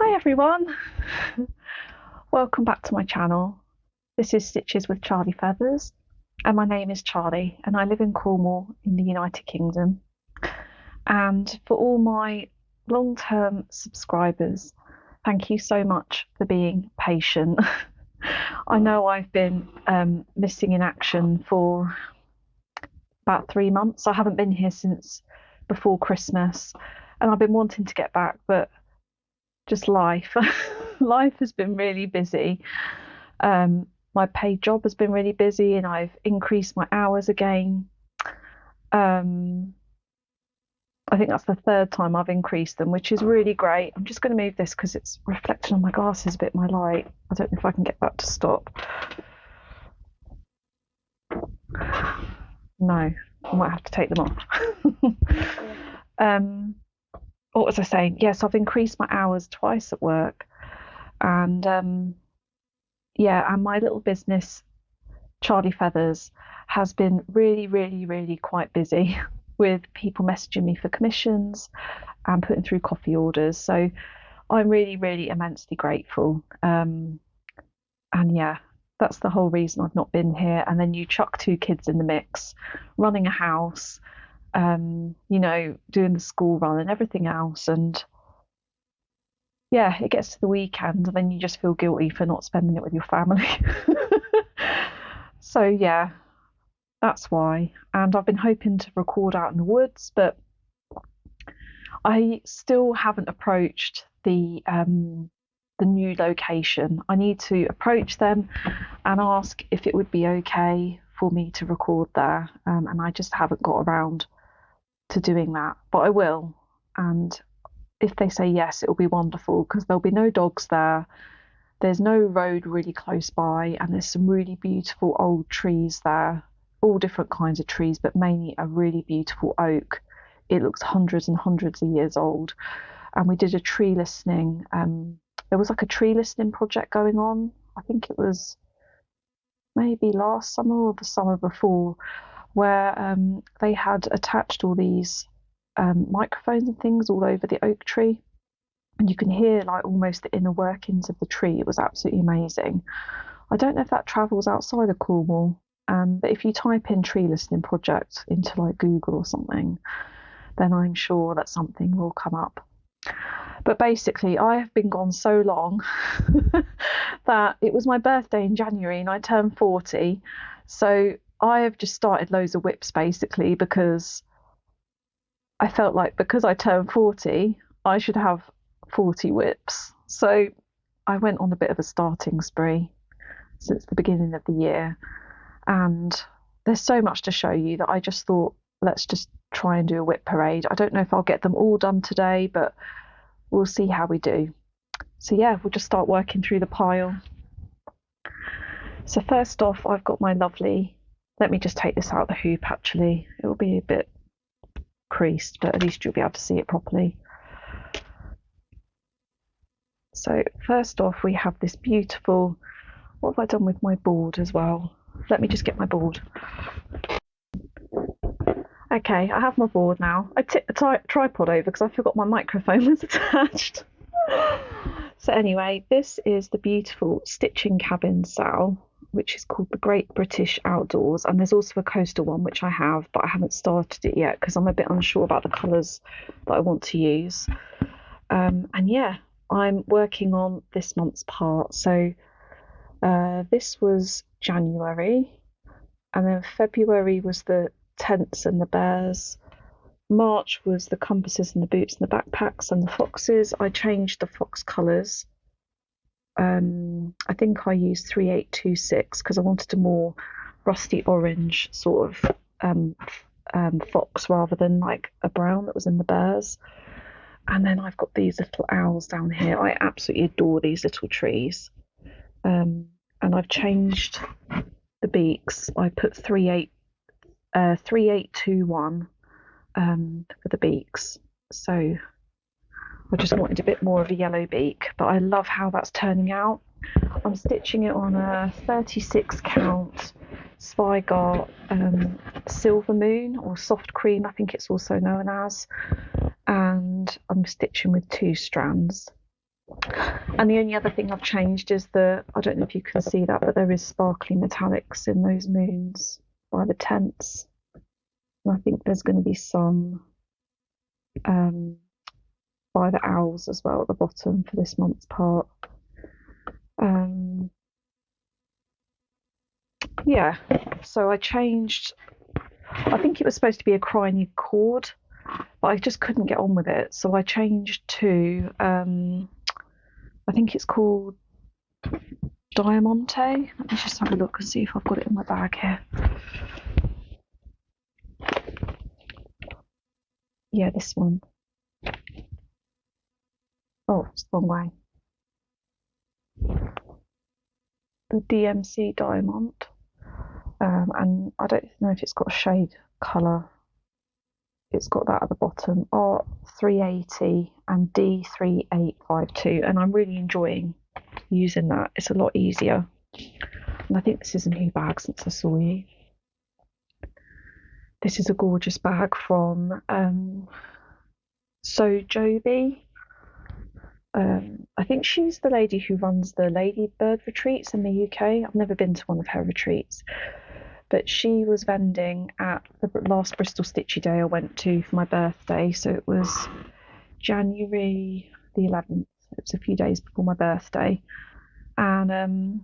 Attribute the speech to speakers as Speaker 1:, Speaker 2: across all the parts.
Speaker 1: Hi everyone, welcome back to my channel. This is Stitches with Charlie Feathers and my name is Charlie and I live in Cornwall in the United Kingdom. And for all my long-term subscribers, thank you so much for being patient. I know I've been missing in action for about 3 months. I haven't been here since before Christmas and I've been wanting to get back, but just life has been really busy. My paid job has been really busy and I've increased my hours again. I think that's the third time I've increased them, which is really great. I'm just going to move this because it's reflecting on my glasses a bit, my light. I don't know if I can get that to stop. No, I might have to take them off. What was I saying? Yes, I've increased my hours twice at work, and and my little business, Charlie Feathers, has been really quite busy with people messaging me for commissions and putting through coffee orders. So I'm really immensely grateful. And yeah, that's the whole reason I've not been here. And then you chuck 2 kids in the mix, running a house, doing the school run and everything else, and yeah, it gets to the weekend and then you just feel guilty for not spending it with your family. So yeah, that's why. And I've been hoping to record out in the woods, but I still haven't approached the new location. I need to approach them and ask if it would be okay for me to record there, and I just haven't got around to doing that, but I will. And if they say yes, it'll be wonderful because there'll be no dogs there. There's no road really close by, and there's some really beautiful old trees there, all different kinds of trees, but mainly a really beautiful oak. It looks hundreds and hundreds of years old. And we did a tree listening. There was like a tree listening project going on. I think it was maybe last summer or the summer before, where they had attached all these microphones and things all over the oak tree, and you can hear like almost the inner workings of the tree. It was absolutely amazing. I don't know if that travels outside of Cornwall, but if you type in tree listening project into like Google or something, then I'm sure that something will come up. But basically, I have been gone so long that it was my birthday in January and I turned 40. So I have just started loads of WIPs basically because I felt like because I turned 40, I should have 40 WIPs. So I went on a bit of a starting spree since the beginning of the year. And there's so much to show you that I just thought, let's just try and do a WIP parade. I don't know if I'll get them all done today, but we'll see how we do. So yeah, we'll just start working through the pile. So first off, I've got my lovely, let me just take this out of the hoop actually. It will be a bit creased, but at least you'll be able to see it properly. So first off, we have this beautiful, what have I done with my board as well? Let me just get my board. Okay, I have my board now. I tipped the tripod over because I forgot my microphone was attached. So anyway, this is the beautiful Stitching Cabin Sal, which is called the Great British Outdoors, and there's also a coastal one which I have, but I haven't started it yet because I'm a bit unsure about the colours that I want to use. And yeah, I'm working on this month's part. So this was January, and then February was the tents and the bears. March was the compasses and the boots and the backpacks and the foxes. I changed the fox colours. I think I used 3826 because I wanted a more rusty orange sort of fox rather than like a brown that was in the bears. And then I've got these little owls down here. I absolutely adore these little trees. And I've changed the beaks. I put 3821 for the beaks. So I just wanted a bit more of a yellow beak, but I love how that's turning out. I'm stitching it on a 36 count Spygart Silver Moon, or Soft Cream, I think it's also known as, and I'm stitching with 2 strands. And the only other thing I've changed is I don't know if you can see that, but there is sparkly metallics in those moons by the tents. And I think there's going to be some by the owls as well at the bottom for this month's part. Yeah, so I changed. I think it was supposed to be a crying cord, but I just couldn't get on with it. So I changed to, I think it's called Diamante. Let me just have a look and see if I've got it in my bag here. Yeah, this one. Oh, it's the wrong way. The DMC Diamond. And I don't know if it's got a shade colour. It's got that at the bottom, R380 and D3852, and I'm really enjoying using that. It's a lot easier. And I think this is a new bag since I saw you. This is a gorgeous bag from Jobby. I think she's the lady who runs the Ladybird retreats in the UK. I've never been to one of her retreats, but she was vending at the last Bristol Stitchy Day I went to for my birthday. So it was January the 11th. It was a few days before my birthday. And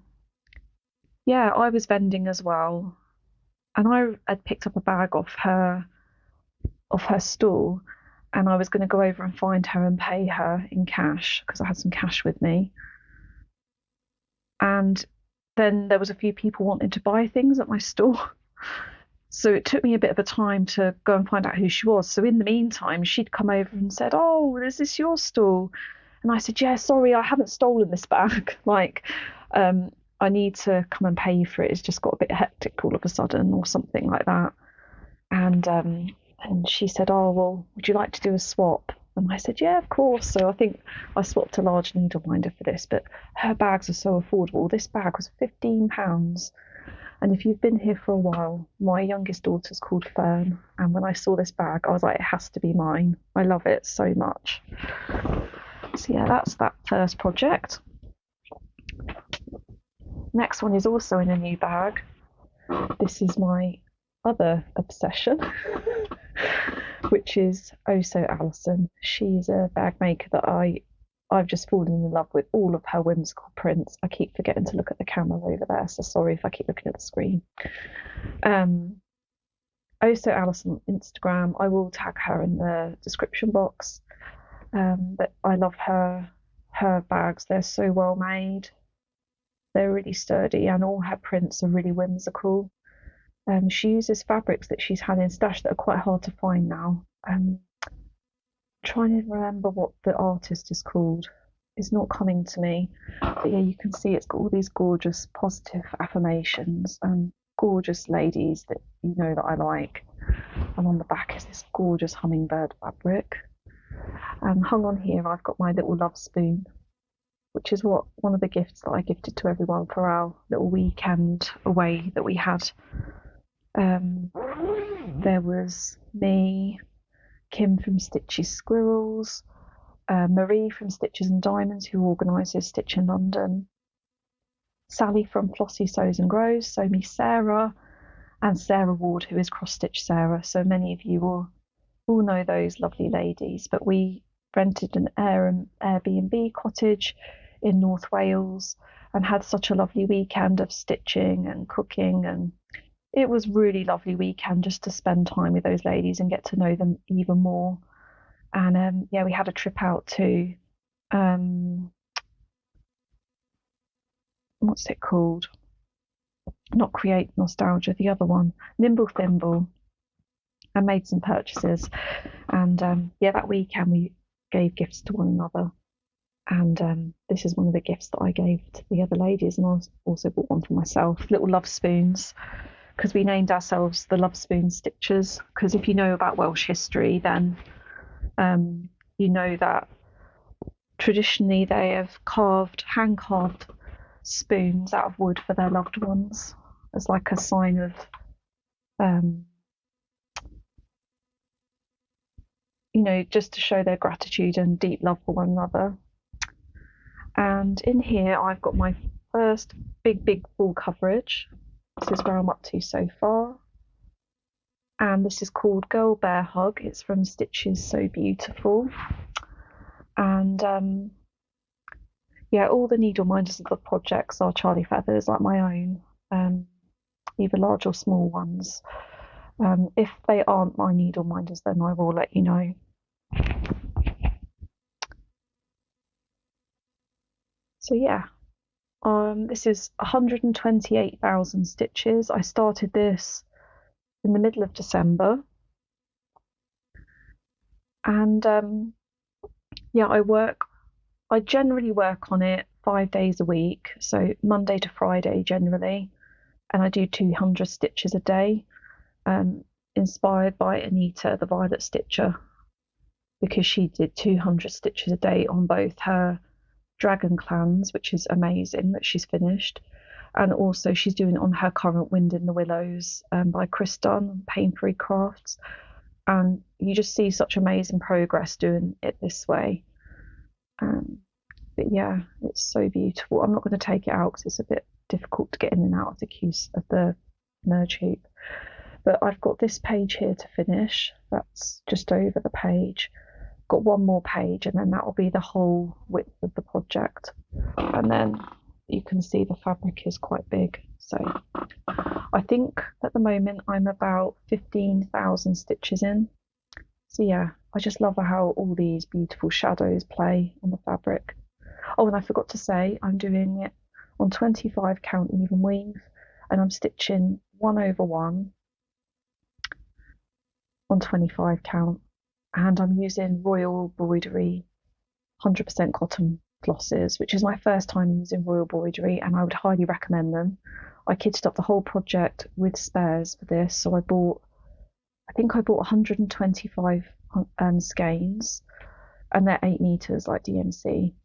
Speaker 1: yeah, I was vending as well. And I had picked up a bag off her stall, and I was going to go over and find her and pay her in cash because I had some cash with me. And then there was a few people wanting to buy things at my store. So it took me a bit of a time to go and find out who she was. So in the meantime, she'd come over and said, "Oh, is this your stall?" And I said, "Yeah, sorry, I haven't stolen this bag. I need to come and pay you for it. It's just got a bit hectic all of a sudden," or something like that. And she said, "Oh, well, would you like to do a swap?" And I said, "Yeah, of course." So I think I swapped a large needle minder for this, but her bags are so affordable. This bag was £15. And if you've been here for a while, my youngest daughter's called Fern. And when I saw this bag, I was like, it has to be mine. I love it so much. So yeah, that's that first project. Next one is also in a new bag. This is my other obsession, which is Oh So Alison. She's a bag maker that I've just fallen in love with all of her whimsical prints. I keep forgetting to look at the camera over there, so sorry if I keep looking at the screen. Oh So Alison on Instagram. I will tag her in the description box. But I love her bags. They're so well made. They're really sturdy, and all her prints are really whimsical. She uses fabrics that she's had in stash that are quite hard to find now. Trying to remember what the artist is called. It's not coming to me. But yeah, you can see it's got all these gorgeous positive affirmations and gorgeous ladies that you know that I like. And on the back is this gorgeous hummingbird fabric. And hung on here, I've got my little love spoon, which is one of the gifts that I gifted to everyone for our little weekend away that we had. There was me, Kim from Stitchy Squirrels, Marie from Stitches and Diamonds, who organises Stitch in London, Sally from Flossie Sews and Grows, so me Sarah, and Sarah Ward, who is Cross Stitch Sarah. So many of you will know those lovely ladies. But we rented an Airbnb cottage in North Wales and had such a lovely weekend of stitching and cooking, and it was really lovely weekend just to spend time with those ladies and get to know them even more. And yeah, we had a trip out to what's it called? Not Create Nostalgia, the other one, Nimble Thimble, and made some purchases. And yeah, that weekend we gave gifts to one another. And this is one of the gifts that I gave to the other ladies, and I also bought one for myself, little love spoons, because we named ourselves the Love Spoon Stitchers. Because if you know about Welsh history, then you know that traditionally they have hand carved spoons out of wood for their loved ones as like a sign of just to show their gratitude and deep love for one another. And in here I've got my first big full coverage. This is where I'm up to so far. And this is called Girl Bear Hug. It's from Stitches So Beautiful. And yeah, all the needle minders of the projects are Charlie Feathers, like my own, either large or small ones. If they aren't my needle minders, then I will let you know. So yeah, this is 128,000 stitches. I started this in the middle of December, and yeah, I generally work on it 5 days a week, so Monday to Friday generally, and I do 200 stitches a day, inspired by Anita, the Violet Stitcher, because she did 200 stitches a day on both her Dragon Clans, which is amazing that she's finished, and also she's doing it on her current Wind in the Willows by Chris Dunn, Painfree Crafts, and you just see such amazing progress doing it this way. But yeah, it's so beautiful. I'm not going to take it out because it's a bit difficult to get in and out of the queues of the merge heap. But I've got this page here to finish. That's just over the page. Got one more page, and then that will be the whole width of the project. And then you can see the fabric is quite big. So I think at the moment I'm about 15,000 stitches in. So yeah, I just love how all these beautiful shadows play on the fabric. Oh, and I forgot to say, I'm doing it on 25 count even weave, and I'm stitching 1/1 on 25 count, and I'm using Royal Embroidery 100% cotton flosses, which is my first time using Royal Embroidery, and I would highly recommend them. I kitted up the whole project with spares for this, so I think I bought 125 skeins, and they're 8 meters like DMC.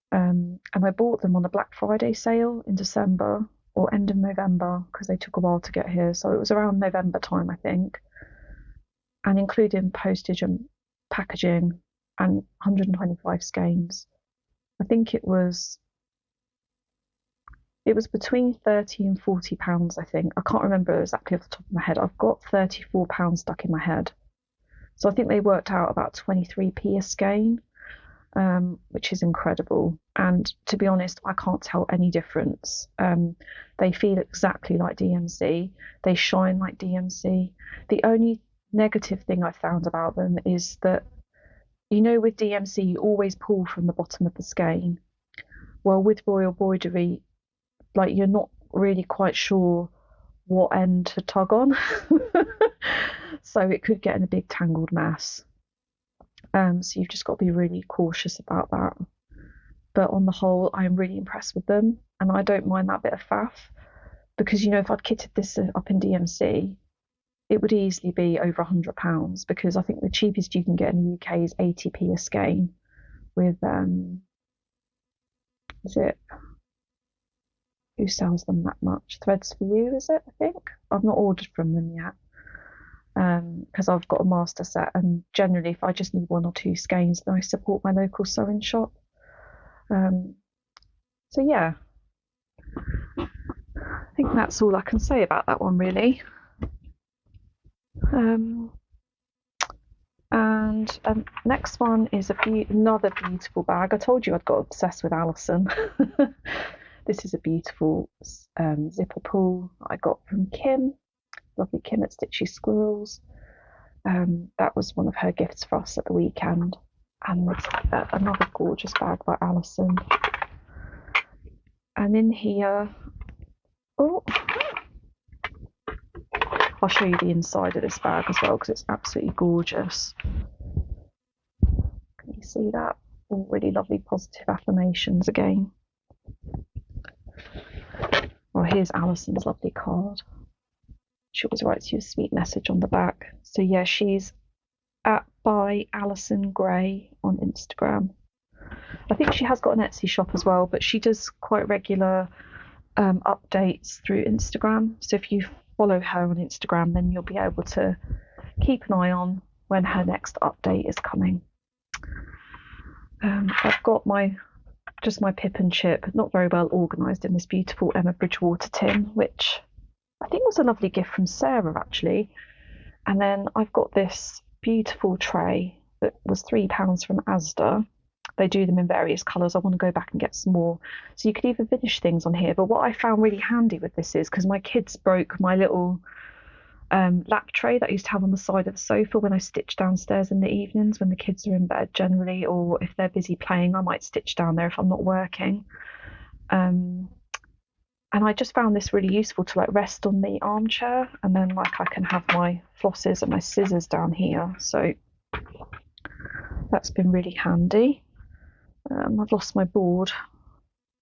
Speaker 1: And I bought them on a Black Friday sale in December or end of November because they took a while to get here. So it was around November time, I think. And including postage and packaging and 125 skeins, I think it was between 30 and 40 pounds, I think. I can't remember exactly off the top of my head. I've got 34 pounds stuck in my head. So I think they worked out about 23p a skein, which is incredible. And to be honest, I can't tell any difference. They feel exactly like DMC. They shine like DMC. The only negative thing I found about them is that, you know, with DMC, you always pull from the bottom of the skein. Well, with Royal Embroidery, like, you're not really quite sure what end to tug on. So it could get in a big tangled mess. So you've just got to be really cautious about that. But on the whole, I'm really impressed with them, and I don't mind that bit of faff, because, you know, if I'd kitted this up in DMC, it would easily be over £100, because I think the cheapest you can get in the UK is 80p a skein with who sells them that much? Threads for You, is it? I think I've not ordered from them yet, because I've got a master set, and generally if I just need 1 or 2 skeins, then I support my local sewing shop. So yeah, I think that's all I can say about that one, really. And next one is another beautiful bag. I told you I'd got obsessed with Alison. This is a beautiful zipper pull I got from Kim, lovely Kim at Stitchy Squirrels. That was one of her gifts for us at the weekend. And another gorgeous bag by Alison. And in here, oh, I'll show you the inside of this bag as well, because it's absolutely gorgeous. Can you see that? All really lovely positive affirmations again. Well, here's Alison's lovely card. She always writes you a sweet message on the back. So yeah, she's at by Alison Gray on Instagram. I think she has got an Etsy shop as well, but she does quite regular updates through Instagram. So if you follow her on Instagram, then you'll be able to keep an eye on when her next update is coming. I've got just my pip and chip, not very well organised, in this beautiful Emma Bridgewater tin, which I think was a lovely gift from Sarah actually. And then I've got this beautiful tray that was £3 from Asda. They do them in various colours. I want to go back and get some more. So you could even finish things on here. But what I found really handy with this is, because my kids broke my little lap tray that I used to have on the side of the sofa when I stitch downstairs in the evenings when the kids are in bed generally, or if they're busy playing, I might stitch down there if I'm not working. And I just found this really useful to like rest on the armchair, and then like I can have my flosses and my scissors down here. So that's been really handy. I've lost my board.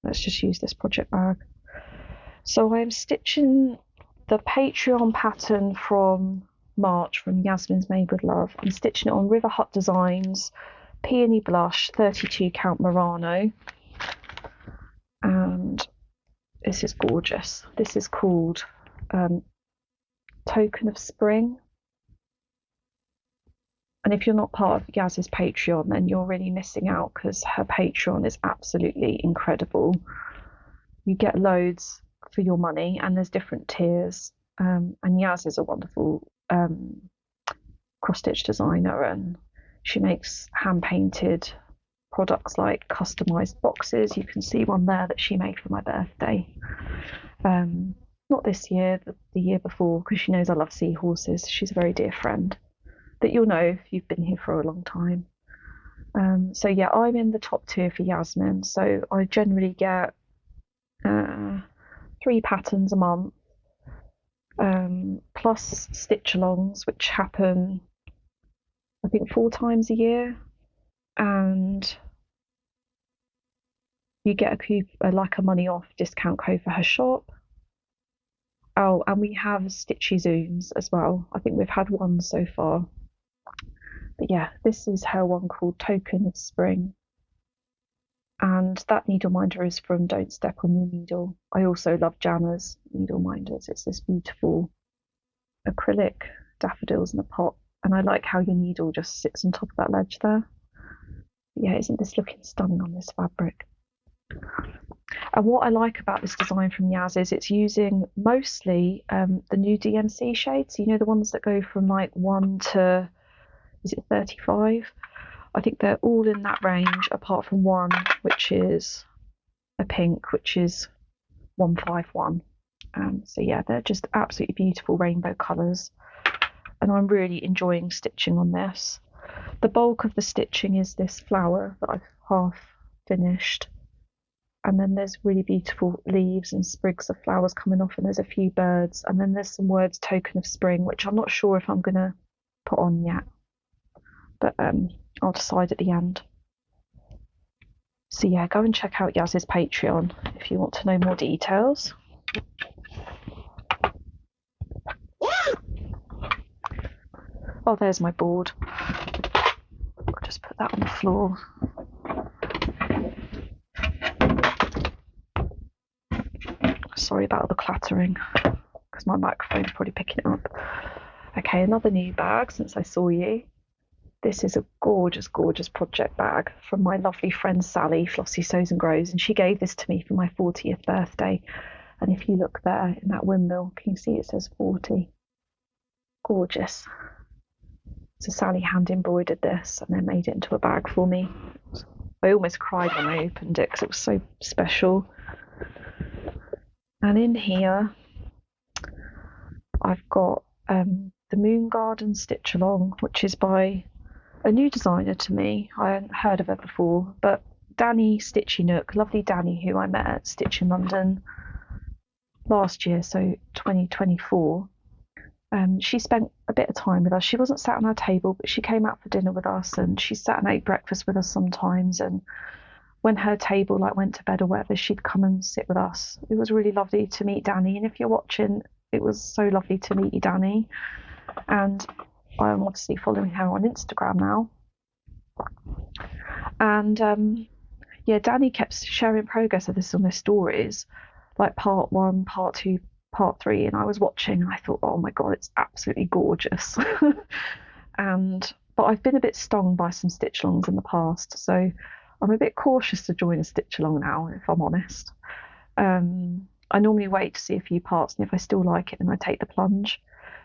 Speaker 1: Let's just use this project bag. So I'm stitching the Patreon pattern from March from Yasmins Made with Love. I'm stitching it on River Hut Designs Peony Blush 32 count Murano. And this is gorgeous. This is called Token of Spring. And if you're not part of Yaz's Patreon, then you're really missing out, because her Patreon is absolutely incredible. You get loads for your money, and there's different tiers. And Yaz is a wonderful cross-stitch designer, and she makes hand-painted products like customised boxes. You can see one there that she made for my birthday. Not this year, but the year before, because she knows I love seahorses. She's a very dear friend that you'll know if you've been here for a long time. So yeah, I'm in the top tier for Yasmin. So I generally get 3 patterns a month, plus stitch-alongs, which happen I think 4 times a year, and you get a money off discount code for her shop. Oh, and we have Stitchy Zooms as well. I think we've had one so far. But yeah, this is her one called Token of Spring. And that needle minder is from Don't Step on Your Needle. I also love Jana's needle minders. It's this beautiful acrylic daffodils in a pot. And I like how your needle just sits on top of that ledge there. Yeah, isn't this looking stunning on this fabric? And what I like about this design from Yaz is it's using mostly the new DMC shades. You know, the ones that go from like 1 to, is it 35? I think they're all in that range, apart from one, which is a pink, which is 151. So yeah, they're just absolutely beautiful rainbow colours. And I'm really enjoying stitching on this. The bulk of the stitching is this flower that I've half finished. And then there's really beautiful leaves and sprigs of flowers coming off, and there's a few birds. And then there's some words Token of Spring, which I'm not sure if I'm going to put on yet. But I'll decide at the end. So yeah, go and check out Yaz's Patreon if you want to know more details. Oh, there's my board. I'll just put that on the floor. Sorry about the clattering, because my microphone's probably picking it up. Okay, another new bag since I saw you. This is a gorgeous, gorgeous project bag from my lovely friend Sally, Flossie Sews and Grows, and she gave this to me for my 40th birthday. And if you look there in that windmill, can you see it says 40? Gorgeous. So Sally hand embroidered this and then made it into a bag for me. I almost cried when I opened it because it was so special. And in here, I've got the Moon Garden Stitch Along, which is by a new designer to me. I hadn't heard of her before, but Danny Stitchy Nook, lovely Danny, who I met at Stitch in London last year, so 2024. She spent a bit of time with us. She wasn't sat on our table, but she came out for dinner with us, and she sat and ate breakfast with us sometimes. And when her table went to bed or whatever, she'd come and sit with us. It was really lovely to meet Danny, and if you're watching, it was so lovely to meet you, Danny. And I'm obviously following her on Instagram now. And yeah, Danny kept sharing progress of this on her stories, like part 1, part 2, part 3, and I was watching and I thought, oh my god, it's absolutely gorgeous. But I've been a bit stung by some stitch alongs in the past, so I'm a bit cautious to join a stitch along now, if I'm honest. I normally wait to see a few parts, and if I still like it, then I take the plunge.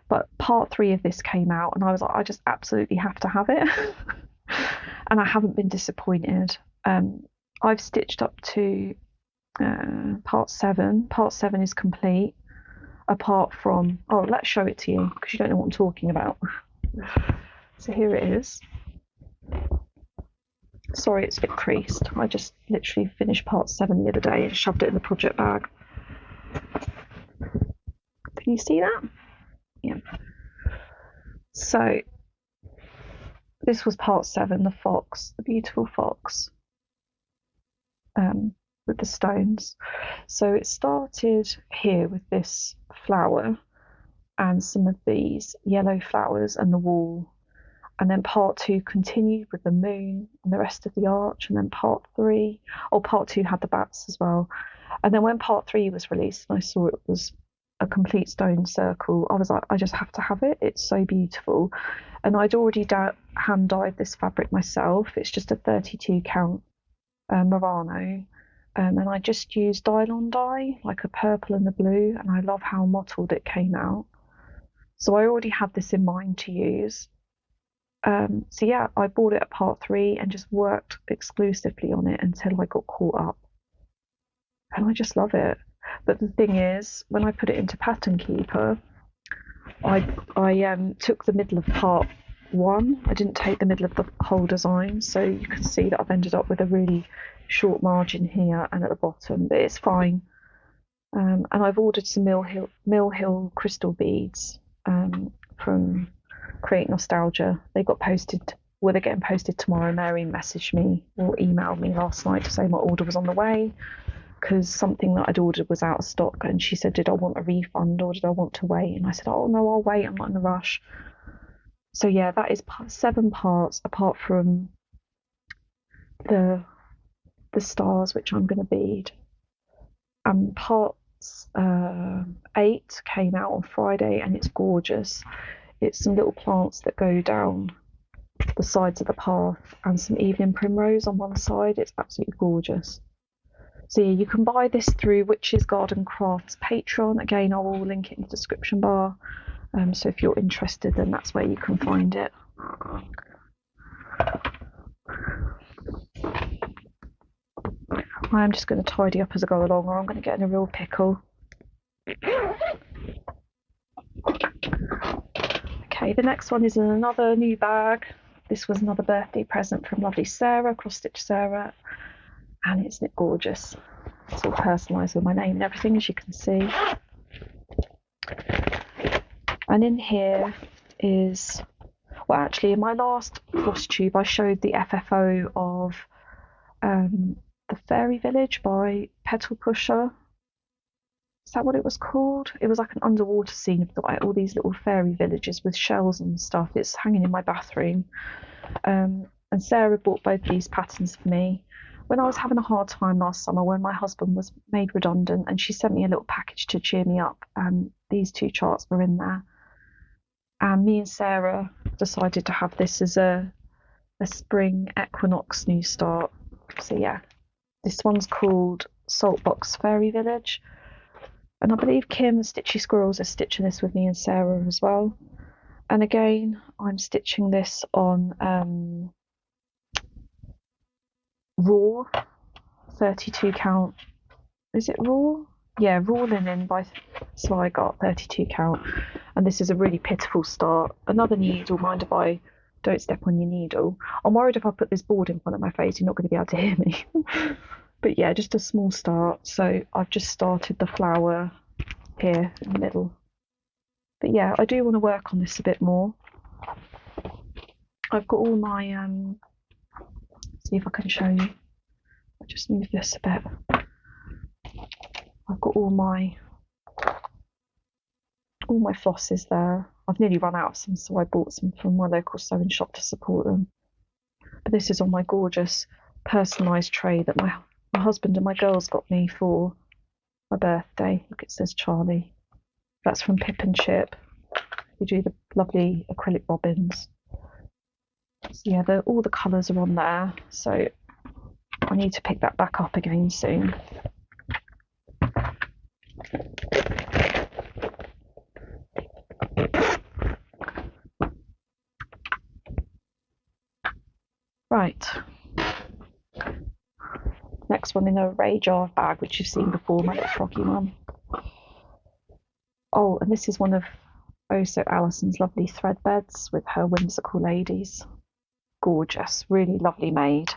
Speaker 1: But part 3 of this came out, and I was like, I just absolutely have to have it. And I haven't been disappointed. I've stitched up to part 7. Part 7 is complete, apart from, oh, let's show it to you because you don't know what I'm talking about. So here it is. Sorry, it's a bit creased. I just literally finished part 7 the other day and shoved it in the project bag. Can you see that? Yeah. So this was part 7, the fox, the beautiful fox, with the stones. So it started here with this flower and some of these yellow flowers and the wall. And then part 2 continued with the moon and the rest of the arch. And then part 2 had the bats as well. And then when part 3 was released and I saw it was a complete stone circle, I was like, I just have to have it. It's so beautiful. And I'd already hand dyed this fabric myself. It's just a 32 count Murano. And I just used Dylon dye, like a purple and a blue. And I love how mottled it came out. So I already had this in mind to use. So yeah, I bought it at part 3 and just worked exclusively on it until I got caught up. And I just love it. But the thing is, when I put it into Pattern Keeper, I took the middle of part 1. I didn't take the middle of the whole design, so you can see that I've ended up with a really short margin here and at the bottom, but it's fine. And I've ordered some Mill Hill crystal beads from Create Nostalgia. They got posted, well, they're getting posted tomorrow. Mary messaged me or emailed me last night to say my order was on the way because something that I'd ordered was out of stock, and she said, did I want a refund or did I want to wait? And I said, oh no, I'll wait, I'm not in a rush. So yeah, that is 7 parts apart from the stars, which I'm going to bead. And parts 8 came out on Friday and it's gorgeous. It's some little plants that go down the sides of the path and some evening primrose on one side. It's absolutely gorgeous. So yeah, you can buy this through Witch's Garden Crafts Patreon. Again, I will link it in the description bar. So if you're interested, then that's where you can find it. I'm just going to tidy up as I go along, or I'm going to get in a real pickle. Okay, the next one is in another new bag. This was another birthday present from lovely Sarah, Cross Stitch Sarah, and isn't it gorgeous? It's all personalised with my name and everything, as you can see. And in here is, well, actually, in my last FlossTube, I showed the FFO of the Fairy Village by Petal Pusher. Is that what it was called? It was like an underwater scene of like all these little fairy villages with shells and stuff. It's hanging in my bathroom. And Sarah bought both these patterns for me when I was having a hard time last summer when my husband was made redundant, and she sent me a little package to cheer me up, and these 2 charts were in there. And me and Sarah decided to have this as a spring equinox new start. So yeah, this one's called Saltbox Fairy Village. And I believe Kim and Stitchy Squirrels are stitching this with me and Sarah as well. And again, I'm stitching this on raw 32 count. Is it raw? Yeah, raw linen by Sligot 32 count. And this is a really pitiful start. Another needle, mind if I don't step on your needle. I'm worried if I put this board in front of my face, you're not going to be able to hear me. But yeah, just a small start. So I've just started the flower here in the middle. But yeah, I do want to work on this a bit more. I've got all my, see if I can show you. I'll just move this a bit. I've got all my flosses there. I've nearly run out of some, so I bought some from my local sewing shop to support them. But this is on my gorgeous personalised tray that my husband and my girls got me for my birthday. Look, it says Charlie. That's from Pip and Chip. We do the lovely acrylic bobbins. So yeah, all the colours are on there. So I need to pick that back up again soon. Right. Next one in a Ray jar bag, which you've seen before, my little froggy one. Oh, and this is one of so Alison's lovely thread beds with her whimsical ladies. Gorgeous, really lovely made.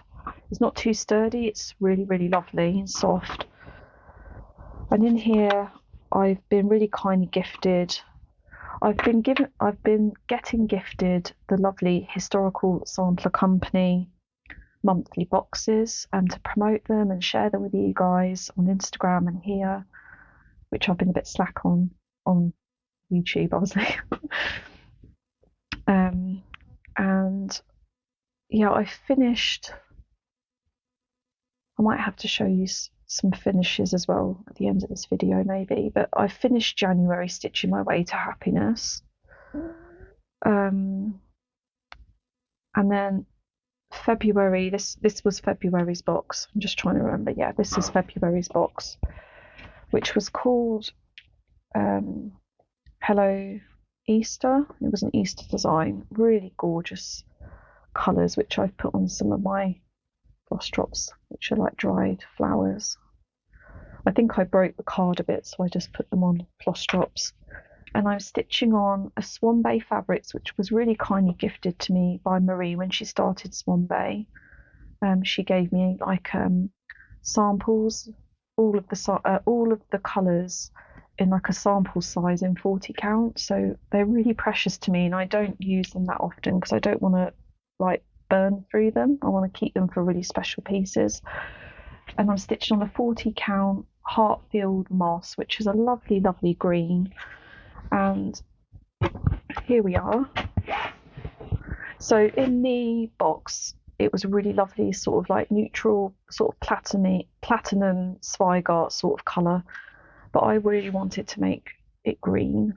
Speaker 1: It's not too sturdy, it's really, really lovely and soft. And in here, I've been really kindly gifted. I've been getting gifted the lovely Historical Sampler Company monthly boxes, and to promote them and share them with you guys on Instagram and here, which I've been a bit slack on YouTube, obviously. And yeah, I finished. I might have to show you some finishes as well at the end of this video, maybe. But I finished January stitching my way to happiness, and then February. This was February's box. I'm just trying to remember. Yeah, this is February's box, which was called Hello Easter. It was an Easter design, really gorgeous colours, which I've put on some of my floss drops, which are like dried flowers. I think I broke the card a bit, so I just put them on floss drops. And I'm stitching on a Swan Bay Fabrics, which was really kindly gifted to me by Marie when she started Swan Bay. She gave me like samples, all of the colours in like a sample size in 40 count. So they're really precious to me, and I don't use them that often because I don't want to like burn through them. I want to keep them for really special pieces. And I'm stitching on a 40 count Heartfield Moss, which is a lovely, lovely green. And here we are. So in the box, it was really lovely, sort of like neutral, sort of platinum Zweigart sort of colour. But I really wanted to make it green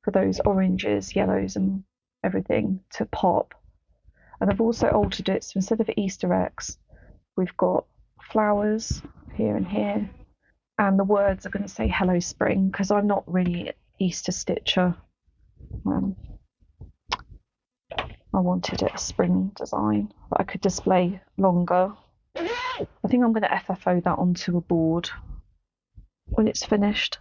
Speaker 1: for those oranges, yellows and everything to pop. And I've also altered it, so instead of Easter eggs, we've got flowers here and here. And the words are going to say Hello Spring, because I'm not really an Easter stitcher. I wanted it a spring design that I could display longer. I think I'm going to FFO that onto a board when it's finished.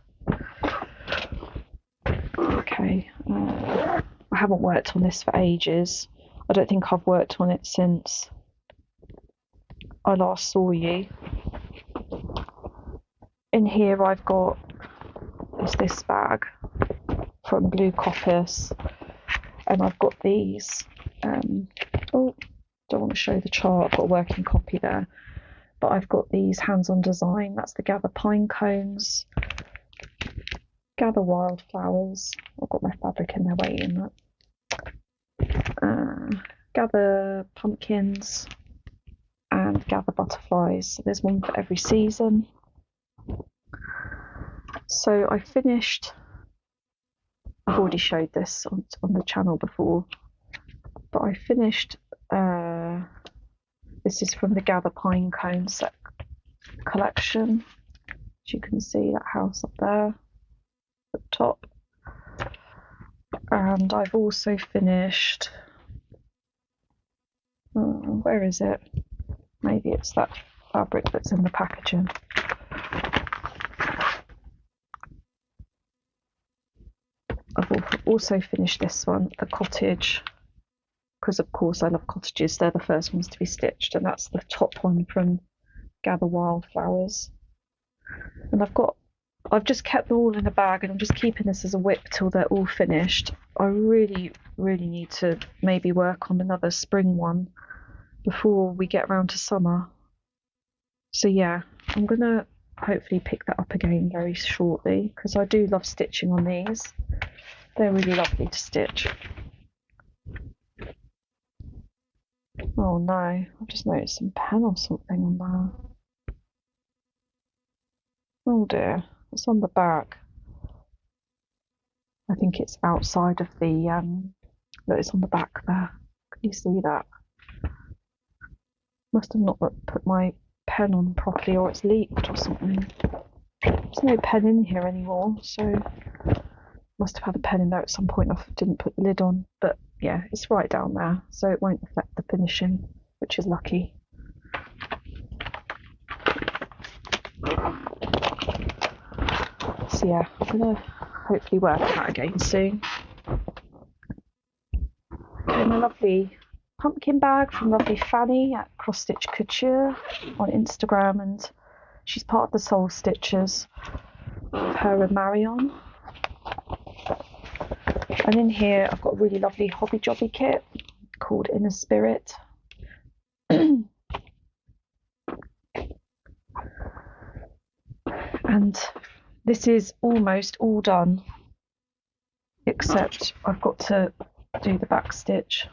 Speaker 1: Okay, I haven't worked on this for ages. I don't think I've worked on it since I last saw you. In here I've got this bag from Blue Coppice, and I've got these. Oh, don't want to show the chart, I've got a working copy there. But I've got these hands-on design. That's the Gather Pine Cones, Gather Wildflowers. I've got my fabric in there waiting. Gather Pumpkins and Gather Butterflies. So there's one for every season. So I finished. I've already showed this on the channel before, but I finished. This is from the Gather Pine Cone set collection. As you can see, that house up there at the top. And I've also finished. Where is it? Maybe it's that fabric that's in the packaging. I've also finished this one, the cottage, because of course I love cottages. They're the first ones to be stitched, and that's the top one from Gather Wildflowers. And I've just kept them all in a bag, and I'm just keeping this as a WIP till they're all finished. I really, really need to maybe work on another spring one before we get around to summer. So yeah, I'm gonna hopefully pick that up again very shortly, because I do love stitching on these. They're really lovely to stitch. Oh no, I've just noticed some pen or something on there. Oh dear, it's on the back. I think it's outside of the, look, it's on the back there. Can you see that? Must have not put my pen on properly, or it's leaked or something. There's no pen in here anymore, so must have had a pen in there at some point. I didn't put the lid on, but yeah, it's right down there, so it won't affect the finishing, which is lucky. So yeah, I'm gonna hopefully work on that again soon. Okay, my lovely pumpkin bag from lovely Fanny at Cross Stitch Couture on Instagram, and she's part of the Soul Stitchers, her and Marion. And in here I've got a really lovely Hobby Jobby kit called Inner Spirit. And this is almost all done, except I've got to do the back stitch.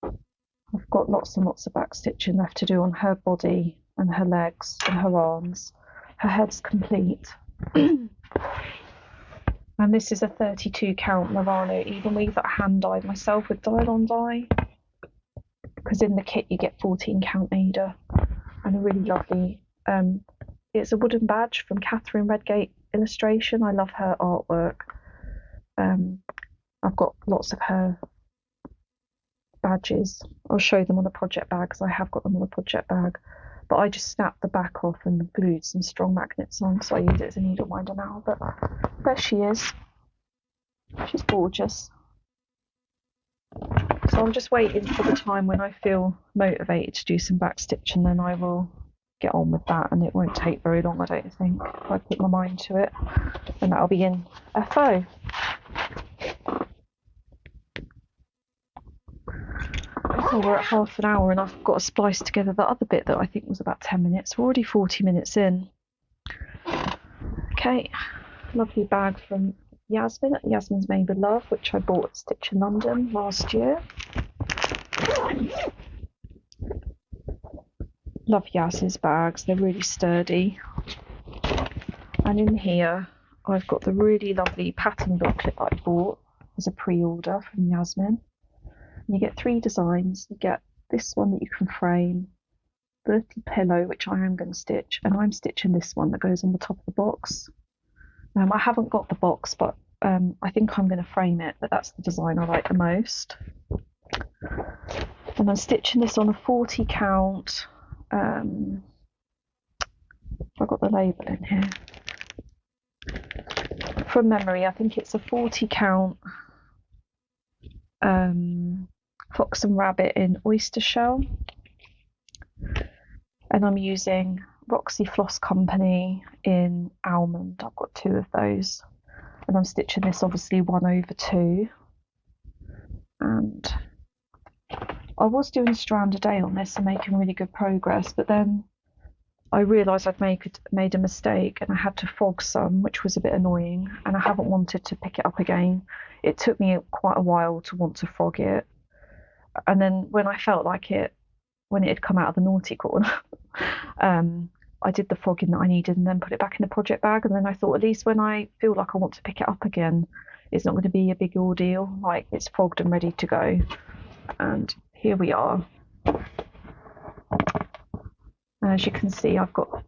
Speaker 1: I've got lots and lots of back stitching left to do on her body and her legs and her arms. Her head's complete. And this is a 32 count Murano even weave that I hand dyed myself with Dylon dye, because in the kit you get 14 count Ada, and a really lovely it's a wooden badge from Catherine Redgate Illustration. I love her artwork. I've got lots of her badges. I'll show them on a project bag, because I have got them on a project bag, but I just snapped the back off and glued some strong magnets on, so I use it as a needle minder now. But there she is. She's gorgeous. So I'm just waiting for the time when I feel motivated to do some back stitch, and then I will get on with that, and it won't take very long, I don't think, if I put my mind to it, and that'll be in FO. Oh, we're at half an hour, and I've got to splice together the other bit that I think was about 10 minutes. We're already 40 minutes in. Okay, lovely bag from Yasmin at Yasmin's Made with Love, which I bought at Stitch in London last year. Love Yaz's bags, they're really sturdy. And in here I've got the really lovely pattern booklet that I bought as a pre-order from Yasmin. And you get 3 designs. You get this one that you can frame, the little pillow, which I am going to stitch, and I'm stitching this one that goes on the top of the box. I haven't got the box, but I think I'm going to frame it, but that's the design I like the most. And I'm stitching this on a 40 count. I've got the label in here. From memory, I think it's a 40 count Fox and Rabbit in oyster shell. And I'm using Roxy Floss Company in almond. I've got 2 of those. And I'm stitching this obviously 1/2. And I was doing a strand a day on this and making really good progress, but then I realised I'd made a mistake, and I had to frog some, which was a bit annoying, and I haven't wanted to pick it up again. It took me quite a while to want to frog it, and then when I felt like it, when it had come out of the naughty corner, I did the frogging that I needed and then put it back in the project bag. And then I thought, at least when I feel like I want to pick it up again, it's not going to be a big ordeal, like it's frogged and ready to go. And here we are. And as you can see, I've got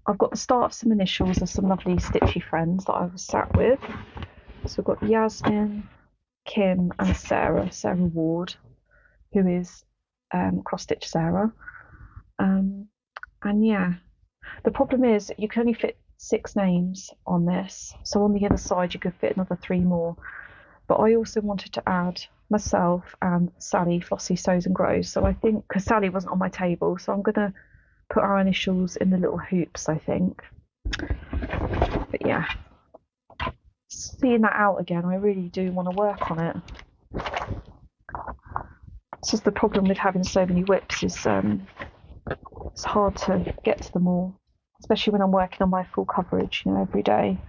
Speaker 1: the start of some initials of some lovely stitchy friends that I was sat with. So we've got Yasmin, Kim and Sarah Ward, who is Cross Stitch Sarah. And yeah, the problem is you can only fit 6 names on this. So on the other side you could fit another 3 more. But I also wanted to add myself and Sally, Flossie Sews and Grows. So I think, because Sally wasn't on my table, so I'm going to put our initials in the little hoops, I think. But yeah, seeing that out again, I really do want to work on it. It's just the problem with having so many WIPs is it's hard to get to them all, especially when I'm working on my full coverage, every day.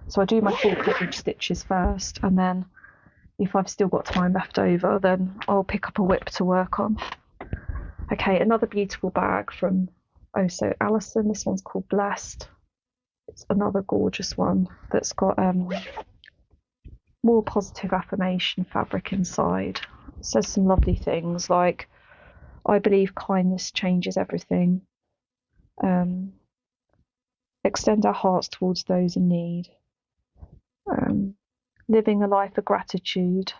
Speaker 1: So I do my full coverage stitches first, and then if I've still got time left over, then I'll pick up a WIP to work on. Okay, another beautiful bag from So Alison. This one's called Blessed. It's another gorgeous one that's got more positive affirmation fabric inside. It says some lovely things like, I believe kindness changes everything. Extend our hearts towards those in need. Living a life of gratitude.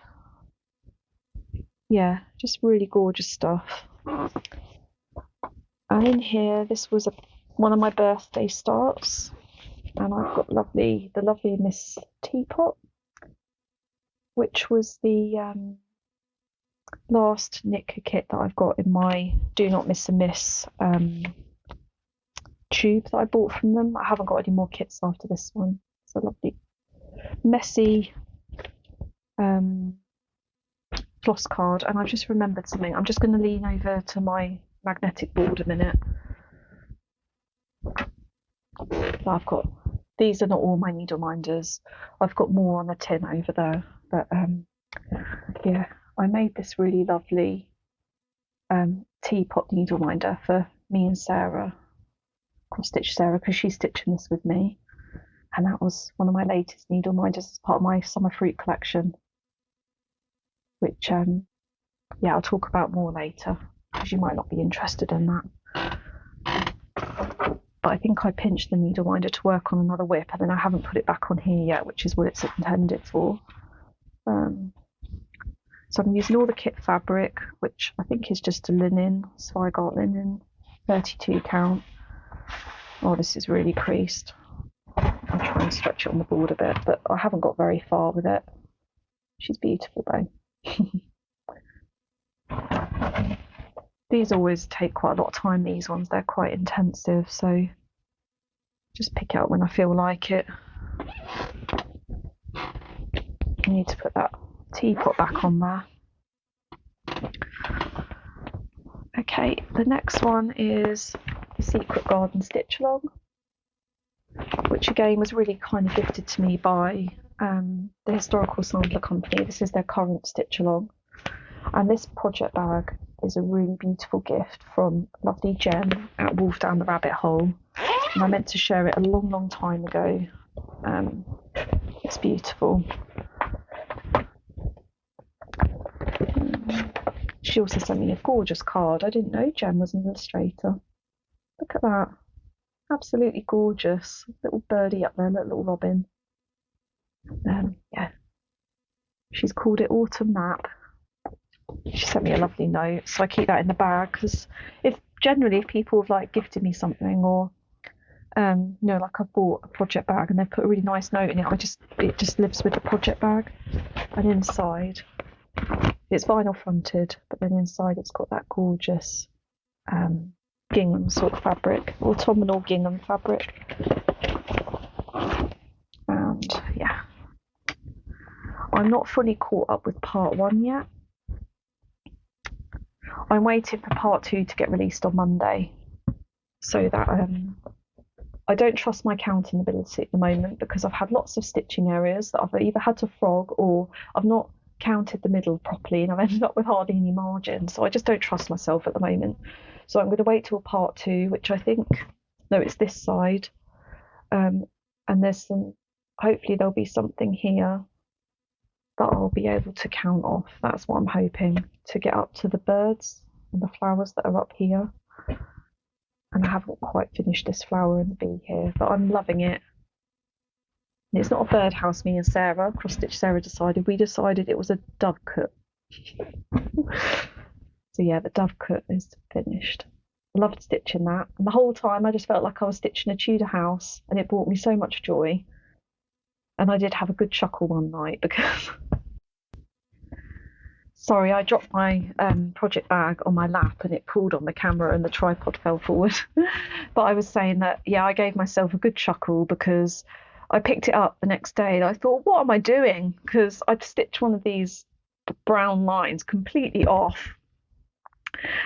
Speaker 1: Yeah, just really gorgeous stuff. And in here, this was one of my birthday starts, and I've got the lovely Miss Teapot, which was the last Nitka kit that I've got in my Do Not Miss a Miss tube that I bought from them. I haven't got any more kits after this one. It's a lovely, messy floss card, and I've just remembered something. I'm just going to lean over to my magnetic board a minute. I've got, these are not all my needle minders. I've got more on the tin over there, but yeah, I made this really lovely Teapot needle minder for me and Sarah, cross stitch Sarah, because she's stitching this with me, and that was one of my latest needle minders as part of my summer fruit collection, which yeah, I'll talk about more later because you might not be interested in that. But I think I pinched the needle minder to work on another WIP, and then I haven't put it back on here yet, which is what it's intended for. So I'm using all the kit fabric, which I think is just a linen, Swigart linen, 32 count. Oh, this is really creased. I'll try and stretch it on the board a bit, but I haven't got very far with it. She's beautiful though. These always take quite a lot of time, these ones, they're quite intensive, so just pick it up when I feel like it. I need to put that teapot back on there. Okay, the next one is the Secret Garden Stitch Along, which again was really kind of gifted to me by the Historical Sampler Company. This is their current stitch along, and this project bag is a really beautiful gift from lovely Jen at Wolf Down the Rabbit Hole, and I meant to share it a long time ago. It's beautiful. She also sent me a gorgeous card. I didn't know Jen was an illustrator. Look at that. Absolutely gorgeous. Little birdie up there, little robin. Yeah. She's called it Autumn Nap. She sent me a lovely note, so I keep that in the bag, because if people have like gifted me something, or you know, like I've bought a project bag and they've put a really nice note in it, it just lives with the project bag. And inside, it's vinyl fronted, but then inside it's got that gorgeous gingham sort of fabric, autumnal gingham fabric. And yeah, I'm not fully caught up with part 1 yet. I'm waiting for part 2 to get released on Monday, so that I don't trust my counting ability at the moment, because I've had lots of stitching areas that I've either had to frog, or I've not counted the middle properly and I've ended up with hardly any margin, so I just don't trust myself at the moment. So I'm going to wait till part 2, which I think, no, it's this side, and there's some, hopefully there'll be something here that I'll be able to count off. That's what I'm hoping, to get up to the birds and the flowers that are up here. And I haven't quite finished this flower and the bee here, but I'm loving it. It's not a birdhouse, me and Sarah, Cross Stitch Sarah decided. We decided it was a dove cut. So yeah, the dove cut is finished. I loved stitching that. And the whole time I just felt like I was stitching a Tudor house, and it brought me so much joy. And I did have a good chuckle one night because... Sorry, I dropped my project bag on my lap and it pulled on the camera and the tripod fell forward. But I was saying that, yeah, I gave myself a good chuckle because I picked it up the next day and I thought, what am I doing? Because I'd stitched one of these brown lines completely off.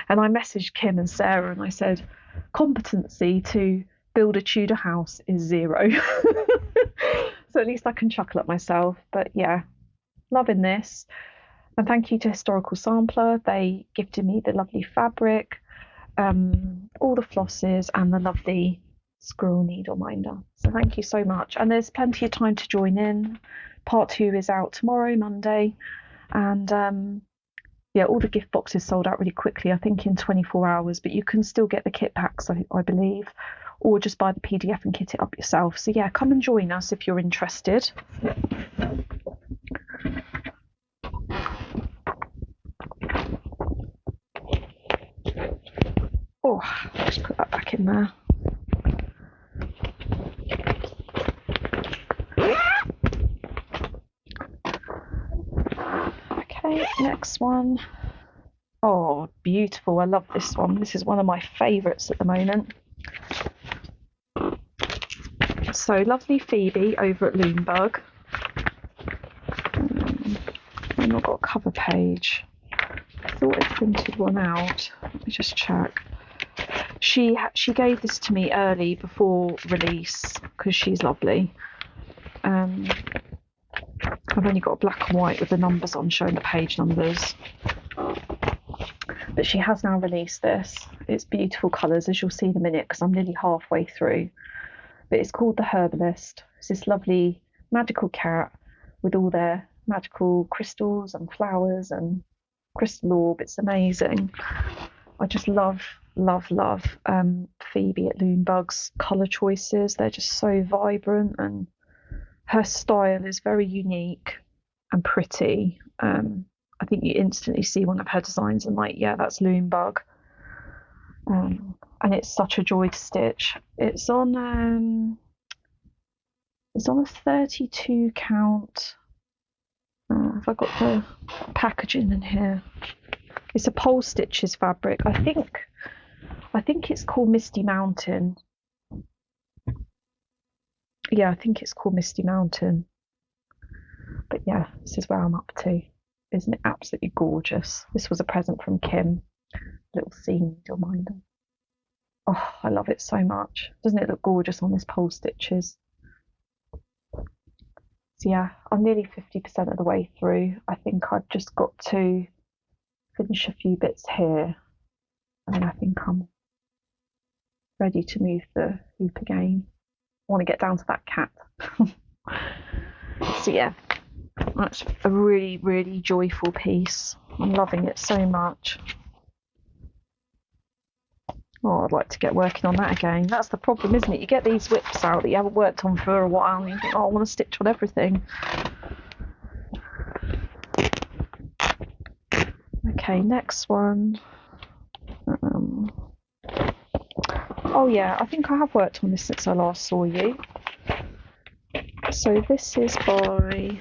Speaker 1: And I messaged Kim and Sarah and I said, competency to build a Tudor house is 0. So at least I can chuckle at myself. But yeah, loving this. And thank you to Historical Sampler. They gifted me the lovely fabric, all the flosses, and the lovely squirrel needle minder. So thank you so much. And there's plenty of time to join in. Part 2 is out tomorrow, Monday. And yeah, all the gift boxes sold out really quickly, I think in 24 hours, but you can still get the kit packs, I believe, or just buy the PDF and kit it up yourself. So yeah, come and join us if you're interested. Oh, let's put that back in there. Okay, next one. Oh, beautiful. I love this one. This is one of my favourites at the moment. So, lovely Phoebe over at Loombug. And I've got a cover page. I thought I printed one out. Let me just check. She gave this to me early before release because she's lovely. I've only got black and white with the numbers on, showing the page numbers. But she has now released this. It's beautiful colours, as you'll see in a minute, because I'm nearly halfway through. But it's called the Herbalist. It's this lovely magical cat with all their magical crystals and flowers and crystal orb. It's amazing. I just love Phoebe at Loombug's colour choices. They're just so vibrant, and her style is very unique and pretty. I think you instantly see one of her designs and like, yeah, that's Loombug. And it's such a joy to stitch. It's on a 32 count. Have I got the packaging in here? It's a pole stitches fabric. I think it's called Misty Mountain. Yeah, I think it's called Misty Mountain. But yeah, this is where I'm up to. Isn't it absolutely gorgeous? This was a present from Kim. Little seam reminder. Oh, I love it so much. Doesn't it look gorgeous on this pole stitches? So yeah, I'm nearly 50% of the way through. I think I've just got to finish a few bits here, and then I think I'm ready to move the hoop again. I want to get down to that cat. So yeah, that's a really, really joyful piece. I'm loving it so much. Oh, I'd like to get working on that again. That's the problem, isn't it? You get these WIPs out that you haven't worked on for a while and you think, oh, I want to stitch on everything. Okay, next one. Oh yeah, I think I have worked on this since I last saw you. So this is by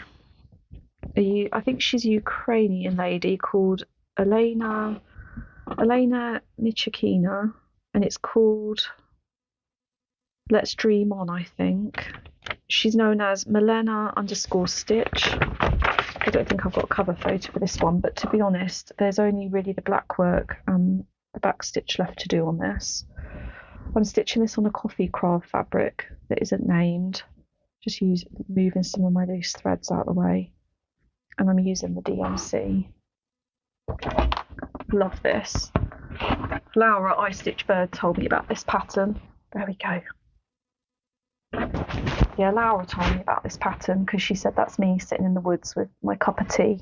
Speaker 1: I think she's a Ukrainian lady called Elena Nitka, and it's called Let's Dream On, I think. She's known as Milena _stitch. I don't think I've got a cover photo for this one, but to be honest, there's only really the black work and the back stitch left to do on this. I'm stitching this on a coffee craft fabric that isn't named. Just moving some of my loose threads out of the way. And I'm using the DMC. Love this. Laura, I Stitch Bird, told me about this pattern. There we go. Yeah, Laura told me about this pattern because she said that's me sitting in the woods with my cup of tea.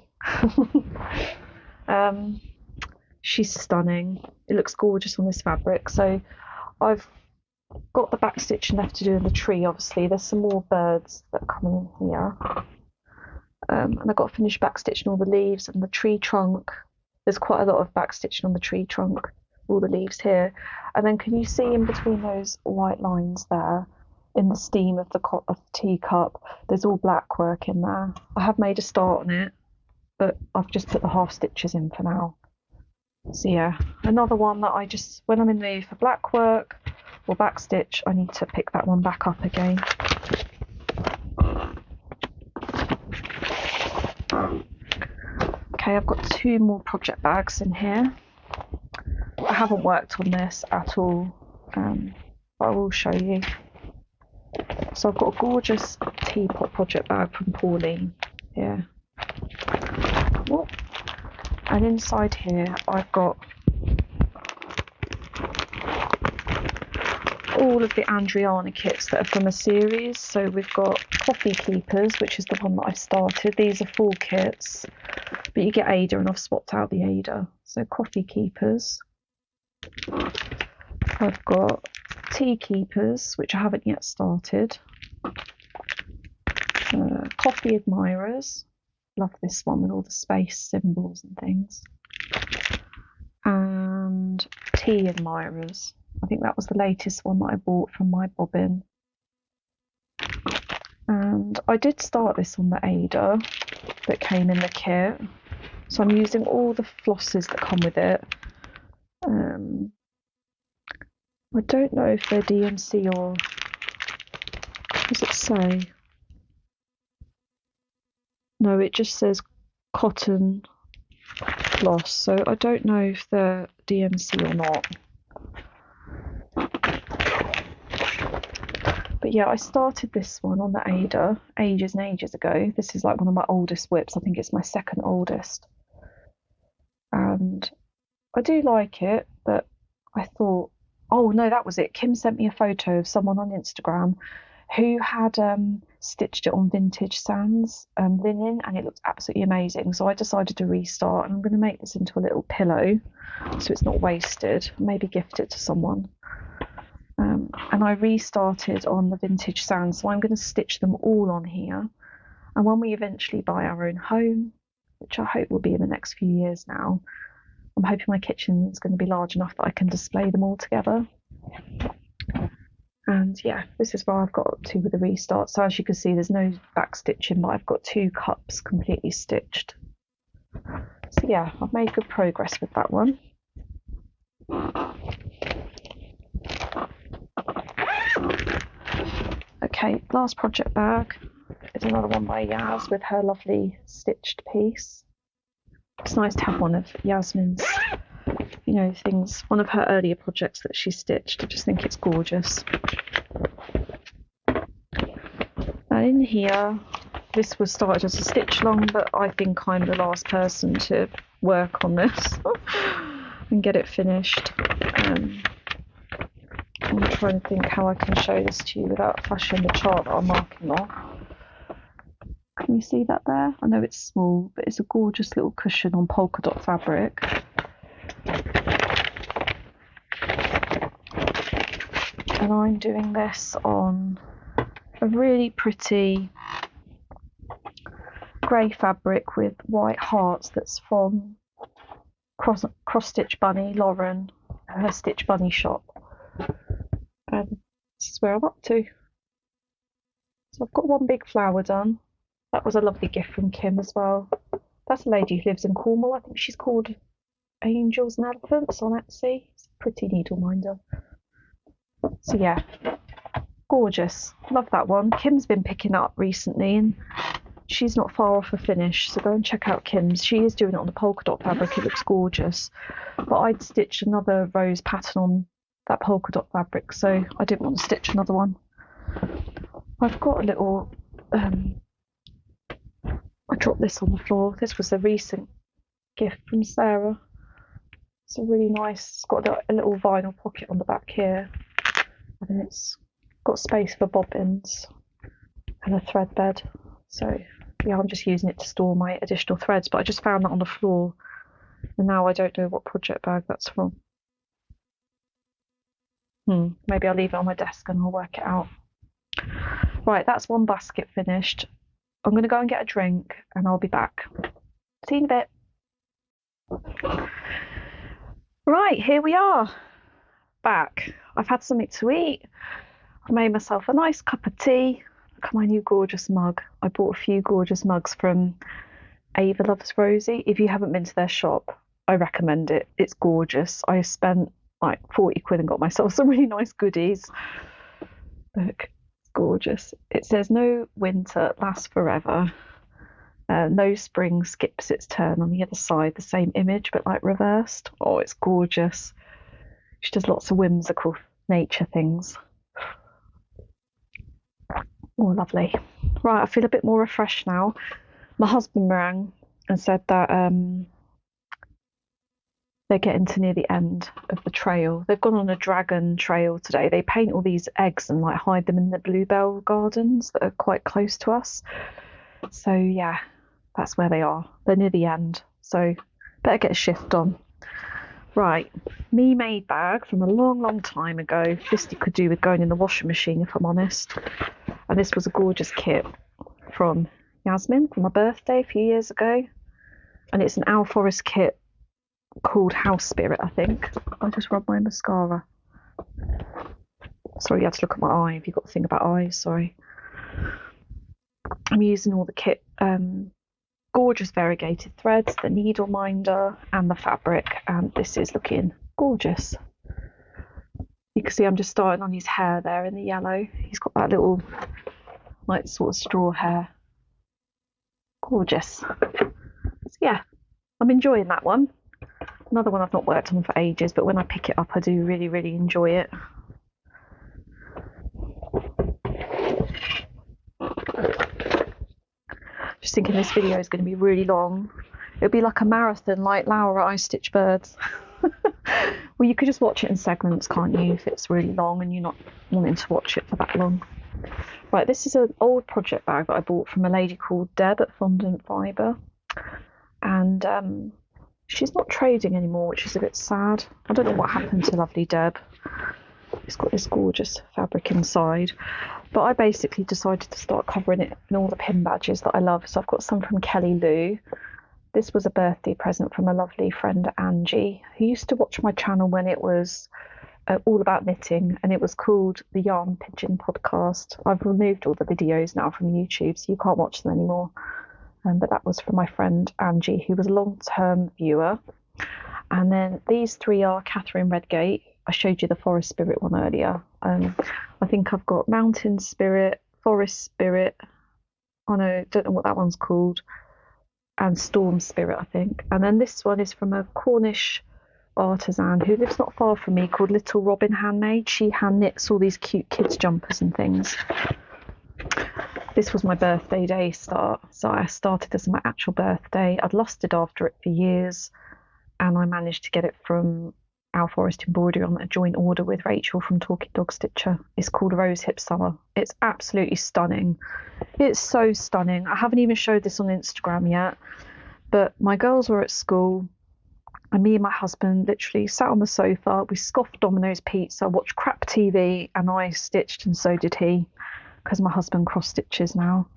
Speaker 1: She's stunning. It looks gorgeous on this fabric. So I've got the back stitching left to do in the tree, obviously. There's some more birds that come in here. And I've got to finish back stitching all the leaves and the tree trunk. There's quite a lot of back stitching on the tree trunk, all the leaves here. And then can you see in between those white lines there, in the steam of the teacup, there's all black work in there. I have made a start on it, but I've just put the half stitches in for now. So yeah, another one that I just, when I'm in the mood for black work or back stitch, I need to pick that one back up again. Okay, I've got 2 more project bags in here. I haven't worked on this at all, but I will show you. So I've got a gorgeous Teapot project bag from Pauline here. Oh. And inside here I've got all of the Andriana kits that are from a series. So we've got Coffee Keepers, which is the one that I started. These are full kits. but you get Ada, and I've swapped out the Ada. So coffee keepers. I've got tea keepers, which I haven't yet started. Coffee admirers. Love this one with all the space symbols and things. And tea admirers. I think that was the latest one that I bought from my bobbin. And I did start this on the Ada that came in the kit. So I'm using all the flosses that come with it. I don't know if they're DMC or... what does it say? No, it just says cotton floss, so I don't know if they're DMC or not. But yeah, I started this one on the Ada ages and ages ago. This is like one of my oldest WIPs. I think it's my second oldest. And I do like it, but I thought, oh no, that was it. Kim sent me a photo of someone on Instagram who had stitched it on vintage Sans linen, and it looked absolutely amazing. So I decided to restart, and I'm going to make this into a little pillow so it's not wasted. Maybe gift it to someone. And I restarted on the vintage Sans, so I'm going to stitch them all on here. And when we eventually buy our own home, which I hope will be in the next few years now, I'm hoping my kitchen is going to be large enough that I can display them all together. And yeah, this is where I've got up to with the restart. So as you can see, there's no back stitching, but I've got 2 cups completely stitched. So yeah, I've made good progress with that one. Okay, last project bag is another one by Yas with her lovely stitched piece. It's nice to have one of Yasmin's, you know, things, one of her earlier projects that she stitched. I just think it's gorgeous. And in here, this was started as a stitch along, but I think I'm the last person to work on this and get it finished. I'm trying to think how I can show this to you without flashing the chart that I'm marking off. Can you see that there? I know it's small, but it's a gorgeous little cushion on polka dot fabric. And I'm doing this on a really pretty grey fabric with white hearts that's from Cross Stitch Bunny, Lauren, her Stitch Bunny shop. And this is where I'm up to. So I've got one big flower done. That was a lovely gift from Kim as well. That's a lady who lives in Cornwall. I think she's called Angels and Elephants on Etsy. It's a pretty needle minder. So yeah, gorgeous. Love that one. Kim's been picking up recently, and she's not far off a finish. So go and check out Kim's. She is doing it on the polka dot fabric. It looks gorgeous. But I'd stitched another rose pattern on that polka dot fabric, so I didn't want to stitch another one. I've got a little... I dropped this on the floor. This was a recent gift from Sarah. It's a really nice, it's got a little vinyl pocket on the back here, and then it's got space for bobbins and a thread bed. So yeah, I'm just using it to store my additional threads, but I just found that on the floor, and now I don't know what project bag that's from. Maybe I'll leave it on my desk and I'll work it out. Right, that's one basket finished. I'm going to go and get a drink and I'll be back. See you in a bit. Right, here we are. Back. I've had something to eat. I've made myself a nice cup of tea. Look at my new gorgeous mug. I bought a few gorgeous mugs from Ava Loves Rosie. If you haven't been to their shop, I recommend it. It's gorgeous. I spent like 40 quid and got myself some really nice goodies. Look. Gorgeous. It says no winter lasts forever, no spring skips its turn on the other side, the same image but like reversed. Oh, it's gorgeous. She does lots of whimsical nature things. Oh, lovely. Right, I feel a bit more refreshed now. My husband rang and said that they're getting to near the end of the trail. They've gone on a dragon trail today. They paint all these eggs and like hide them in the bluebell gardens that are quite close to us. So yeah, that's where they are. They're near the end, so better get a shift on. Right, me made bag from a long time ago. This could do with going in the washing machine, if I'm honest. And this was a gorgeous kit from Yasmin for my birthday a few years ago. And it's an Owl Forest kit called House Spirit, I think. I just rubbed my mascara. Sorry, you had to look at my eye if you've got to think about eyes, sorry. I'm using all the kit, gorgeous variegated threads, the needle minder and the fabric, and this is looking gorgeous. You can see I'm just starting on his hair there in the yellow. He's got that little, like, sort of straw hair. Gorgeous. So yeah, I'm enjoying that one. Another one I've not worked on for ages, but when I pick it up I do really enjoy it. Just thinking this video is going to be really long. It'll be like a marathon, like Laura I Stitch Birds. Well, you could just watch it in segments, can't you, if it's really long and you're not wanting to watch it for that long. Right, this is an old project bag that I bought from a lady called Deb at Fondant Fibre. And she's not trading anymore, which is a bit sad. I don't know what happened to lovely Deb. It's got this gorgeous fabric inside. But I basically decided to start covering it in all the pin badges that I love. So I've got some from Kelly Lou. This was a birthday present from a lovely friend, Angie, who used to watch my channel when it was all about knitting, and it was called the Yarn Pigeon Podcast. I've removed all the videos now from YouTube, so you can't watch them anymore. But that was from my friend Angie, who was a long-term viewer. And then these three are Catherine Redgate. I showed you the Forest Spirit one earlier. I think I've got Mountain Spirit, Forest Spirit. I don't know what that one's called. And Storm Spirit, I think. And then this one is from a Cornish artisan who lives not far from me called Little Robin Handmade. She hand knits all these cute kids jumpers and things. This was my birthday day start, so I started this on my actual birthday. I'd lusted after it for years, and I managed to get it from Owl Forest Embroidery on a joint order with Rachel from Talking Dog Stitcher. It's called Rose Hip Summer. It's absolutely stunning. It's so stunning. I haven't even showed this on Instagram yet, but my girls were at school, and me and my husband literally sat on the sofa. We scoffed Domino's pizza, watched crap TV, and I stitched, and so did he, because my husband cross stitches now.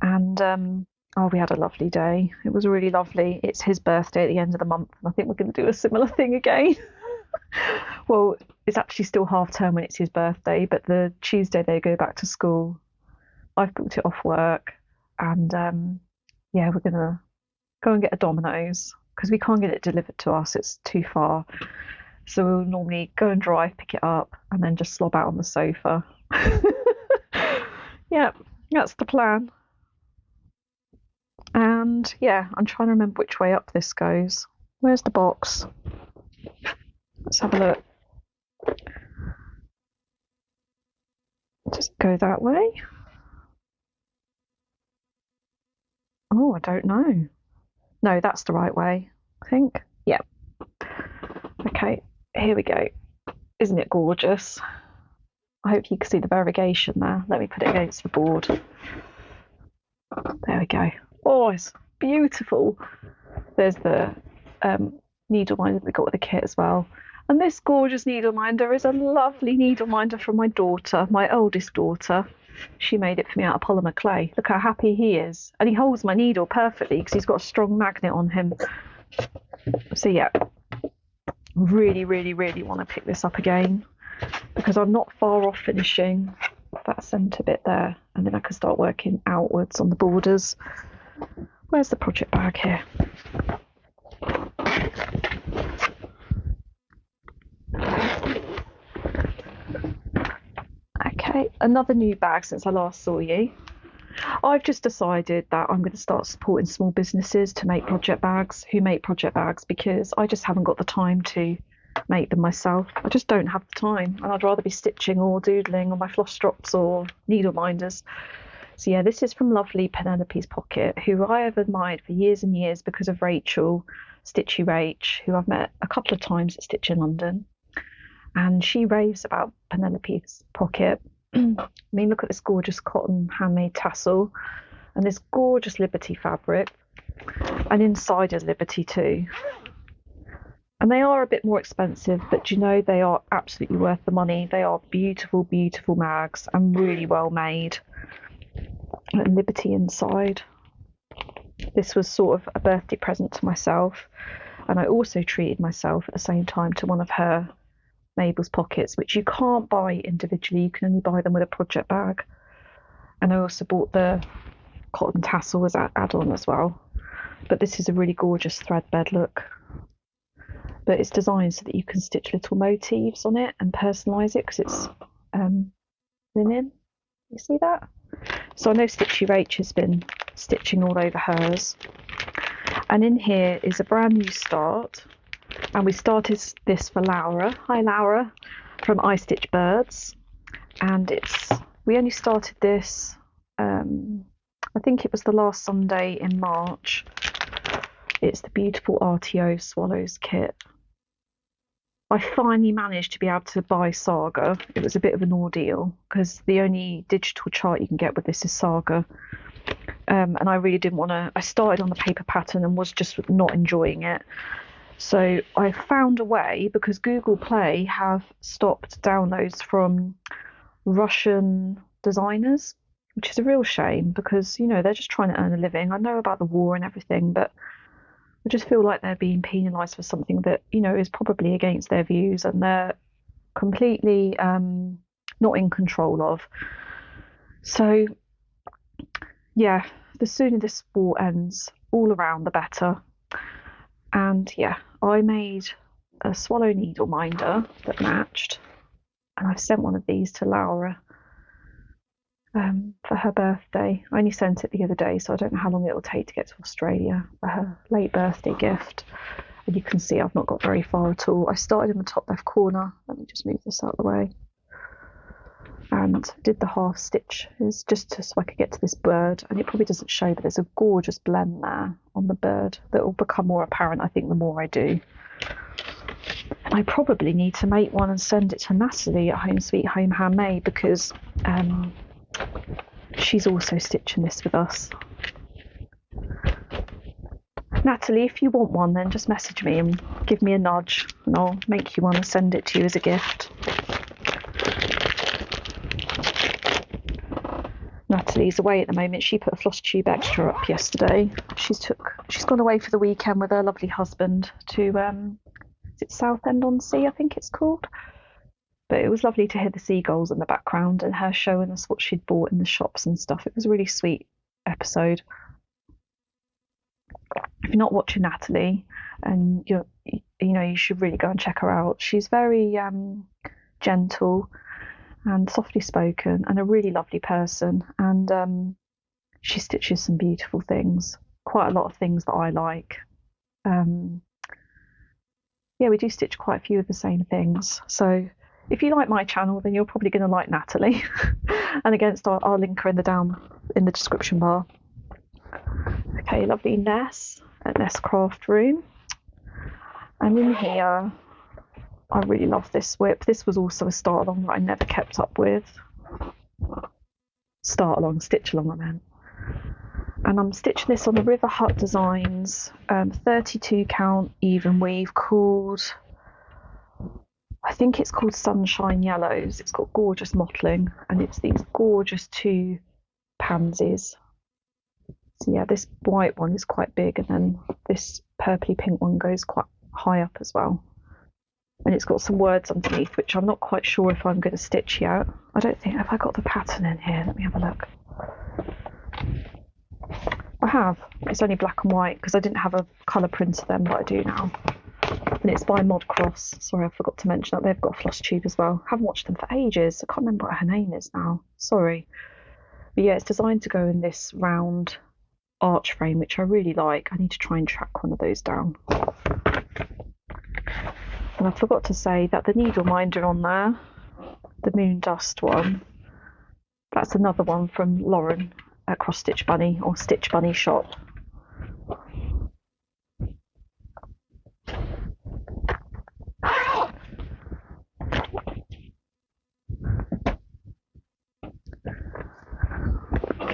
Speaker 1: And we had a lovely day. It was really lovely. It's his birthday at the end of the month, and I think we're going to do a similar thing again. Well, it's actually still half term when it's his birthday, but the Tuesday they go back to school. I've booked it off work, and we're going to go and get a Domino's, because we can't get it delivered to us. It's too far. So we'll normally go and drive, pick it up, and then just slob out on the sofa. Yeah, that's the plan. And yeah, I'm trying to remember which way up this goes. Where's the box? Let's have a look. Just go that way. Oh, I don't know. No, that's the right way, I think. Yeah. Okay, here we go. Isn't it gorgeous? I hope you can see the variegation there. Let me put it against the board. There we go. Oh, it's beautiful. There's the needle minder that we got with the kit as well. And this gorgeous needle minder is a lovely needle minder from my daughter, my oldest daughter. She made it for me out of polymer clay. Look how happy he is. And he holds my needle perfectly because he's got a strong magnet on him. So yeah, really want to pick this up again, because I'm not far off finishing that centre bit there, and then I can start working outwards on the borders. Where's the project bag here? Okay, another new bag since I last saw you. I've just decided that I'm going to start supporting small businesses to make project bags, because I just haven't got the time to make them myself. I just don't have the time, and I'd rather be stitching or doodling on my floss drops or needle minders. So yeah, this is from lovely Penelope's Pocket, who I have admired for years and years because of Rachel, Stitchy Rach, who I've met a couple of times at Stitch in London. And she raves about Penelope's Pocket. I mean, look at this gorgeous cotton handmade tassel and this gorgeous Liberty fabric. and inside is Liberty too. And they are a bit more expensive, but you know, they are absolutely worth the money. They are beautiful, beautiful mags and really well made. And Liberty inside. This was sort of a birthday present to myself, and I also treated myself at the same time to one of her Mabel's pockets, which you can't buy individually, you can only buy them with a project bag. And I also bought the cotton tassel as an add-on as well. But this is a really gorgeous thread bed look. But it's designed so that you can stitch little motifs on it and personalise it, because it's linen. You see that? So I know Stitchy Rach has been stitching all over hers. And in here is a brand new start. And we started this for Laura. Hi Laura, from I Stitch Birds. And we only started this, I think it was the last Sunday in March. It's the beautiful RTO Swallows kit. I finally managed to be able to buy Saga. It was a bit of an ordeal because the only digital chart you can get with this is Saga. And I really didn't want to. I started on the paper pattern and was just not enjoying it. So I found a way, because Google Play have stopped downloads from Russian designers, which is a real shame because, you know, they're just trying to earn a living. I know about the war and everything, but I just feel like they're being penalised for something that, you know, is probably against their views and they're completely not in control of. So, yeah, the sooner this war ends, all around the better. And yeah, I made a swallow needle minder that matched, and I've sent one of these to Laura for her birthday. I only sent it the other day, so I don't know how long it will take to get to Australia for her late birthday gift. And you can see I've not got very far at all. I started in the top left corner. Let me just move this out of the way. And did the half stitches just so I could get to this bird. And it probably doesn't show, but there's a gorgeous blend there on the bird that will become more apparent, I think, the more I do. I probably need to make one and send it to Natalie at Home Sweet Home Handmade, because she's also stitching this with us. Natalie, if you want one, then just message me and give me a nudge and I'll make you one and send it to you as a gift. Natalie's away at the moment. She put a FlossTube extra up yesterday. She's gone away for the weekend with her lovely husband to is it Southend-on-Sea, I think it's called. But it was lovely to hear the seagulls in the background and her showing us what she'd bought in the shops and stuff. It was a really sweet episode. If you're not watching Natalie, and you should really go and check her out. She's very gentle and softly spoken and a really lovely person, and she stitches some beautiful things, quite a lot of things that I like. Yeah, we do stitch quite a few of the same things, so if you like my channel, then you're probably going to like Natalie. And against, I'll link her in the description bar. Okay, lovely Ness at Ness Craft Room. And in here, I really love this WIP. This was also a start along that I never kept up with. Stitch along, I meant. And I'm stitching this on the River Hut Designs 32 count even weave called, I think it's called Sunshine Yellows. It's got gorgeous mottling and it's these gorgeous two pansies. So yeah, this white one is quite big and then this purpley pink one goes quite high up as well. And it's got some words underneath, which I'm not quite sure if I'm going to stitch yet. I don't think, have I got the pattern in here? Let me have a look. I have. It's only black and white because I didn't have a colour print of them, but I do now. And it's by Mod Cross. Sorry, I forgot to mention that. They've got a FlossTube as well. Haven't watched them for ages. I can't remember what her name is now. Sorry. But yeah, it's designed to go in this round arch frame, which I really like. I need to try and track one of those down. And I forgot to say that the needle minder on there, the Moon Dust one, that's another one from Lauren at Cross Stitch Bunny or Stitch Bunny Shop.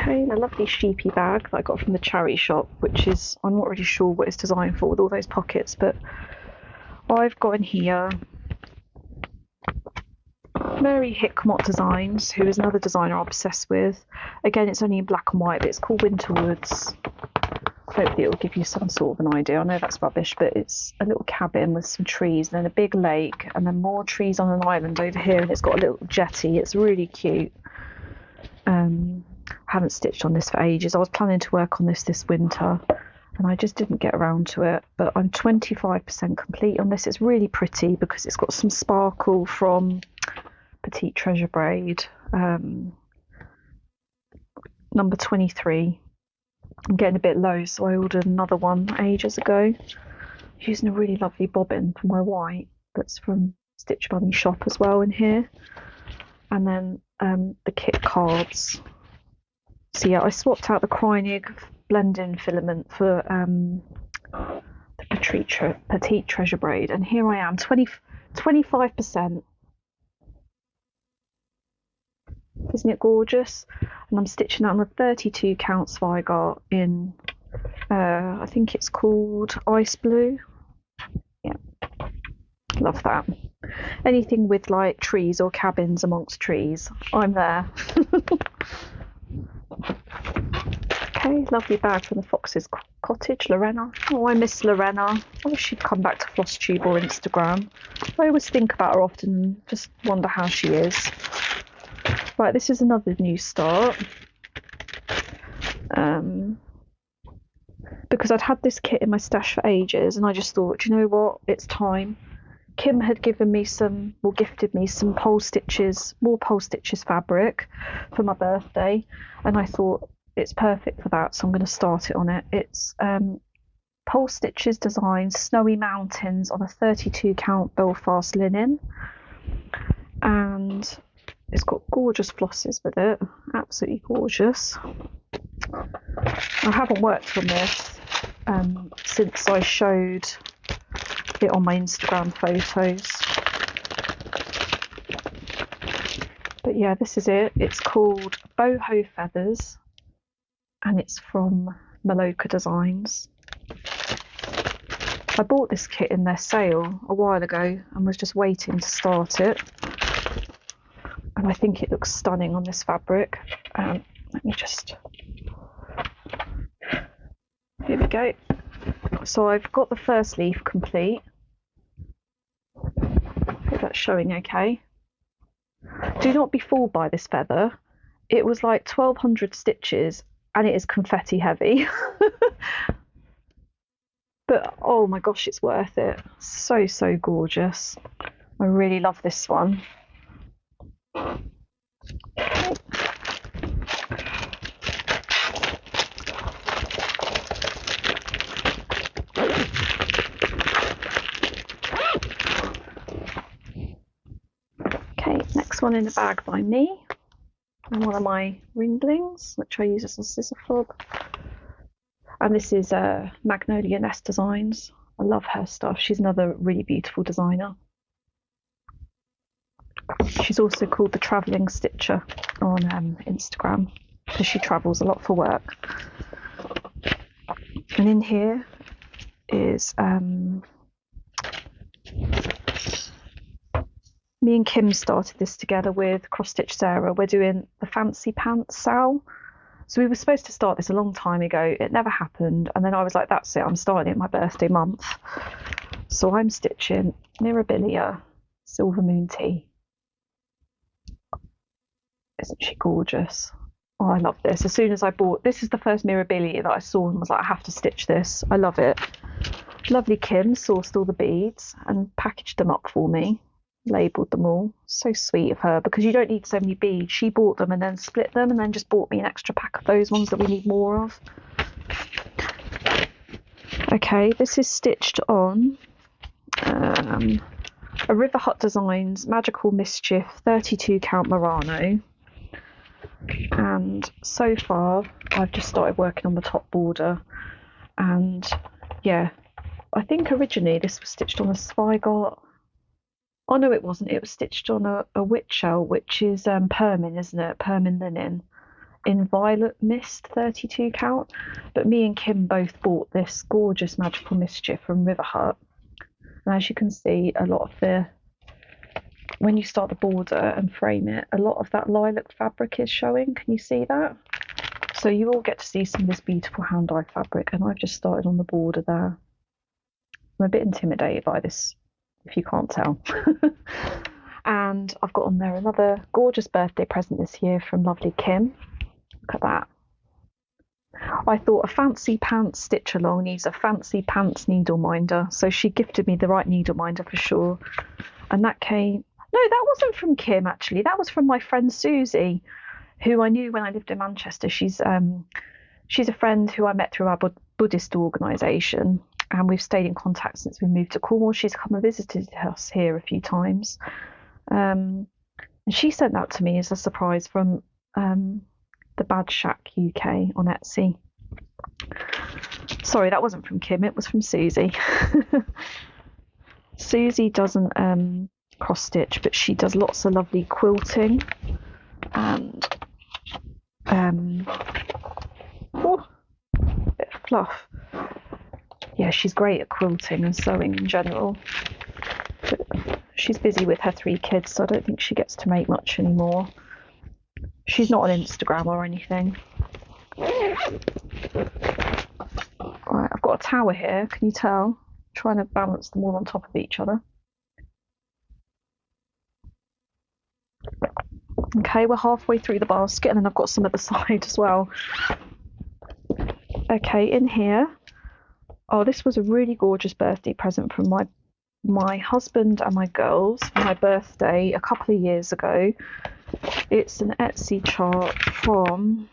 Speaker 1: Okay, and a lovely sheepy bag that I got from the charity shop, which is, I'm not really sure what it's designed for with all those pockets, but I've got in here Mary Hickmott Designs, who is another designer I'm obsessed with. Again, it's only in black and white, but it's called Winterwoods. Hopefully it'll give you some sort of an idea. I know that's rubbish, but it's a little cabin with some trees, and then a big lake, and then more trees on an island over here, and it's got a little jetty. It's really cute. I haven't stitched on this for ages. I was planning to work on this winter, and I just didn't get around to it. But I'm 25% complete on this. It's really pretty because it's got some sparkle from Petite Treasure Braid, number 23. I'm getting a bit low, so I ordered another one ages ago. Using a really lovely bobbin for my white that's from Stitch Bunny shop as well in here. And then the kit cards. So yeah, I swapped out the Kreinig blending filament for the Petite Treasure Braid, and here I am, 25%. Isn't it gorgeous? And I'm stitching that on a 32 count Zweigart in, I think it's called Ice Blue. Yeah, love that. Anything with like trees or cabins amongst trees, I'm there. Okay, lovely bag from the Fox's Cottage, Lorena. Oh, I miss Lorena. I wish she'd come back to FlossTube or Instagram. I always think about her often and just wonder how she is. Right, this is another new start. Because I'd had this kit in my stash for ages, and I just thought, you know what, it's time. Kim had given me some, or gifted me some pole stitches, more pole stitches fabric for my birthday, and I thought it's perfect for that, so I'm going to start it on it. It's pole stitches design Snowy Mountains on a 32 count Belfast linen, and it's got gorgeous flosses with it, absolutely gorgeous. I haven't worked on this since I showed it on my Instagram photos. But yeah, this is it. It's called Boho Feathers, and it's from Maloka Designs. I bought this kit in their sale a while ago and was just waiting to start it. And I think it looks stunning on this fabric. Let me just... Here we go. So I've got the first leaf complete. Hope that's showing okay. Do not be fooled by this feather. It was like 1,200 stitches and it is confetti heavy. But oh my gosh, it's worth it. So, so gorgeous. I really love this one. Okay, next one in the bag by me. And one of my ringlings, which I use as a scissor fob. And this is Magnolia Nest Designs. I love her stuff. She's another really beautiful designer. She's also called the Travelling Stitcher on Instagram because she travels a lot for work. And in here is me and Kim started this together with Cross Stitch Sarah. We're doing the Fancy Pants Sal. So we were supposed to start this a long time ago. It never happened. And then I was like, that's it. I'm starting it my birthday month. So I'm stitching Mirabilia Silver Moon Tea. Isn't she gorgeous? Oh, I love this. As soon as I bought, this is the first Mirabilia that I saw and was like, I have to stitch this. I love it. Lovely Kim sourced all the beads and packaged them up for me. Labelled them all. So sweet of her, because you don't need so many beads. She bought them and then split them and then just bought me an extra pack of those ones that we need more of. Okay, this is stitched on a River Hut Designs Magical Mischief 32 count Murano, and so far I've just started working on the top border. And yeah, I think originally this was stitched on a Zweigart. Oh no, it wasn't. It was stitched on a WIP shell, which is permin, isn't it? Permin linen. in Violet Mist 32 count, but me and Kim both bought this gorgeous Magical Mischief from River Hut, and as you can see, a lot of the, when you start the border and frame it, a lot of that lilac fabric is showing. Can you see that? So you all get to see some of this beautiful hand dyed fabric, and I've just started on the border there. I'm a bit intimidated by this, if you can't tell. And I've got on there another gorgeous birthday present this year from lovely Kim. Look at that. I thought a fancy pants stitch along needs a fancy pants needle minder, so she gifted me the right needle minder for sure. And that came, no, that wasn't from Kim actually, that was from my friend Susie, who I knew when I lived in Manchester. She's a friend who I met through our Buddhist organisation, and we've stayed in contact since we moved to Cornwall. She's come and visited us here a few times, and she sent that to me as a surprise from the Bad Shack UK on Etsy. Sorry, that wasn't from Kim, it was from Susie. Susie doesn't cross stitch, but she does lots of lovely quilting and bit of fluff. Yeah, she's great at quilting and sewing in general, but she's busy with her 3 kids, so I don't think she gets to make much anymore. She's not on Instagram or anything. Right, I've got a tower here, can you tell? I'm trying to balance them all on top of each other. Okay, we're halfway through the basket, and then I've got some at the side as well. Okay, in here, oh, this was a really gorgeous birthday present from my husband and my girls for my birthday a couple of years ago. It's an Etsy chart from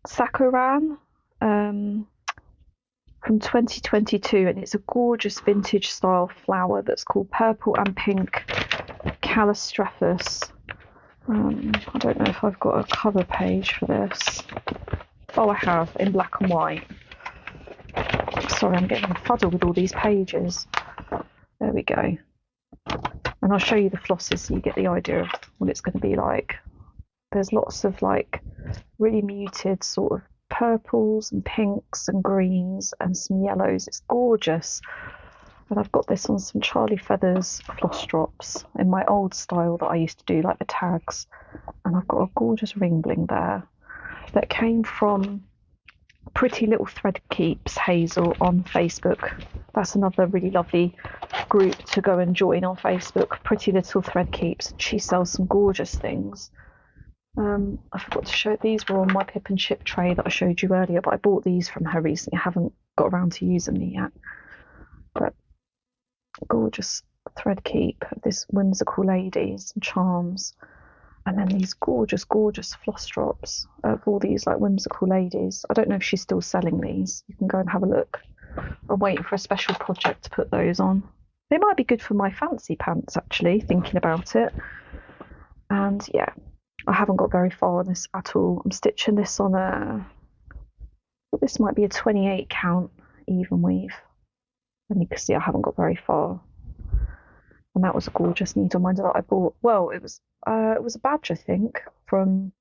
Speaker 1: Sakuran from 2022, and it's a gorgeous vintage style flower that's called Purple and Pink Callistraphus. I don't know if I've got a cover page for this. Oh, I have, in black and white. Sorry, I'm getting a fuddle with all these pages. There we go. And I'll show you the flosses so you get the idea of what it's going to be like. There's lots of like really muted sort of purples and pinks and greens and some yellows. It's gorgeous. And I've got this on some Charlie Feathers floss drops in my old style that I used to do, like the tags. And I've got a gorgeous ring bling there that came from Pretty Little Thread Keeps Hazel on Facebook. That's another really lovely group to go and join on Facebook, Pretty Little Thread Keeps. She sells some gorgeous things. I forgot to show, these were on my Pip and Chip tray that I showed you earlier, but I bought these from her recently. I haven't got around to using them yet. But gorgeous thread keep of this whimsical lady, some charms, and then these gorgeous floss drops of all these like whimsical ladies. I don't know if she's still selling these. You can go and have a look. I'm waiting for a special project to put those on. They might be good for my fancy pants actually, thinking about it. And yeah, I haven't got very far on this at all. I'm stitching this on this might be a 28 count even weave. And you can see I haven't got very far. And that was a gorgeous needle minder that I bought. Well, it was a badge, I think, from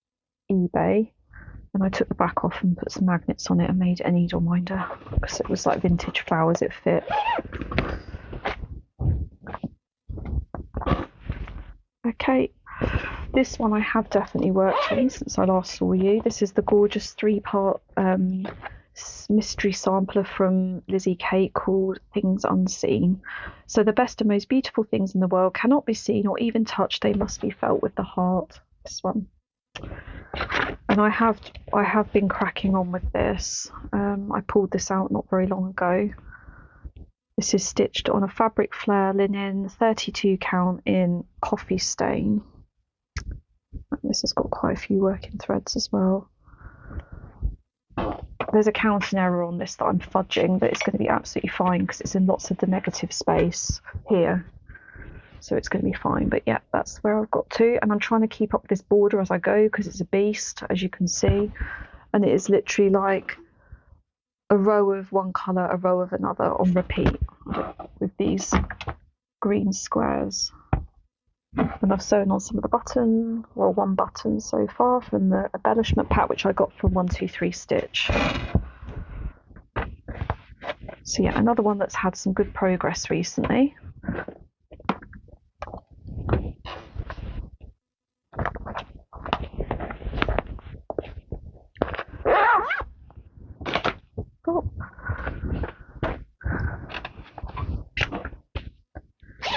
Speaker 1: eBay. And I took the back off and put some magnets on it and made it a needle minder because it was like vintage flowers, it fit. Okay, this one I have definitely worked on since I last saw you. This is the gorgeous 3-part mystery sampler from Lizzie Kate called Things Unseen. So the best and most beautiful things in the world cannot be seen or even touched, they must be felt with the heart. This one. And I have been cracking on with this. I pulled this out not very long ago. This is stitched on a fabric flare linen 32 count in coffee stain. This has got quite a few working threads as well. There's a counting error on this that I'm fudging, but it's going to be absolutely fine because it's in lots of the negative space here. So it's going to be fine. But yeah, that's where I've got to. And I'm trying to keep up this border as I go because it's a beast, as you can see. And it is literally like a row of one colour, a row of another on repeat with these green squares. And I've sewn on some of the button, well, one button so far from the embellishment pack, which I got from 123 Stitch. So yeah, another one that's had some good progress recently.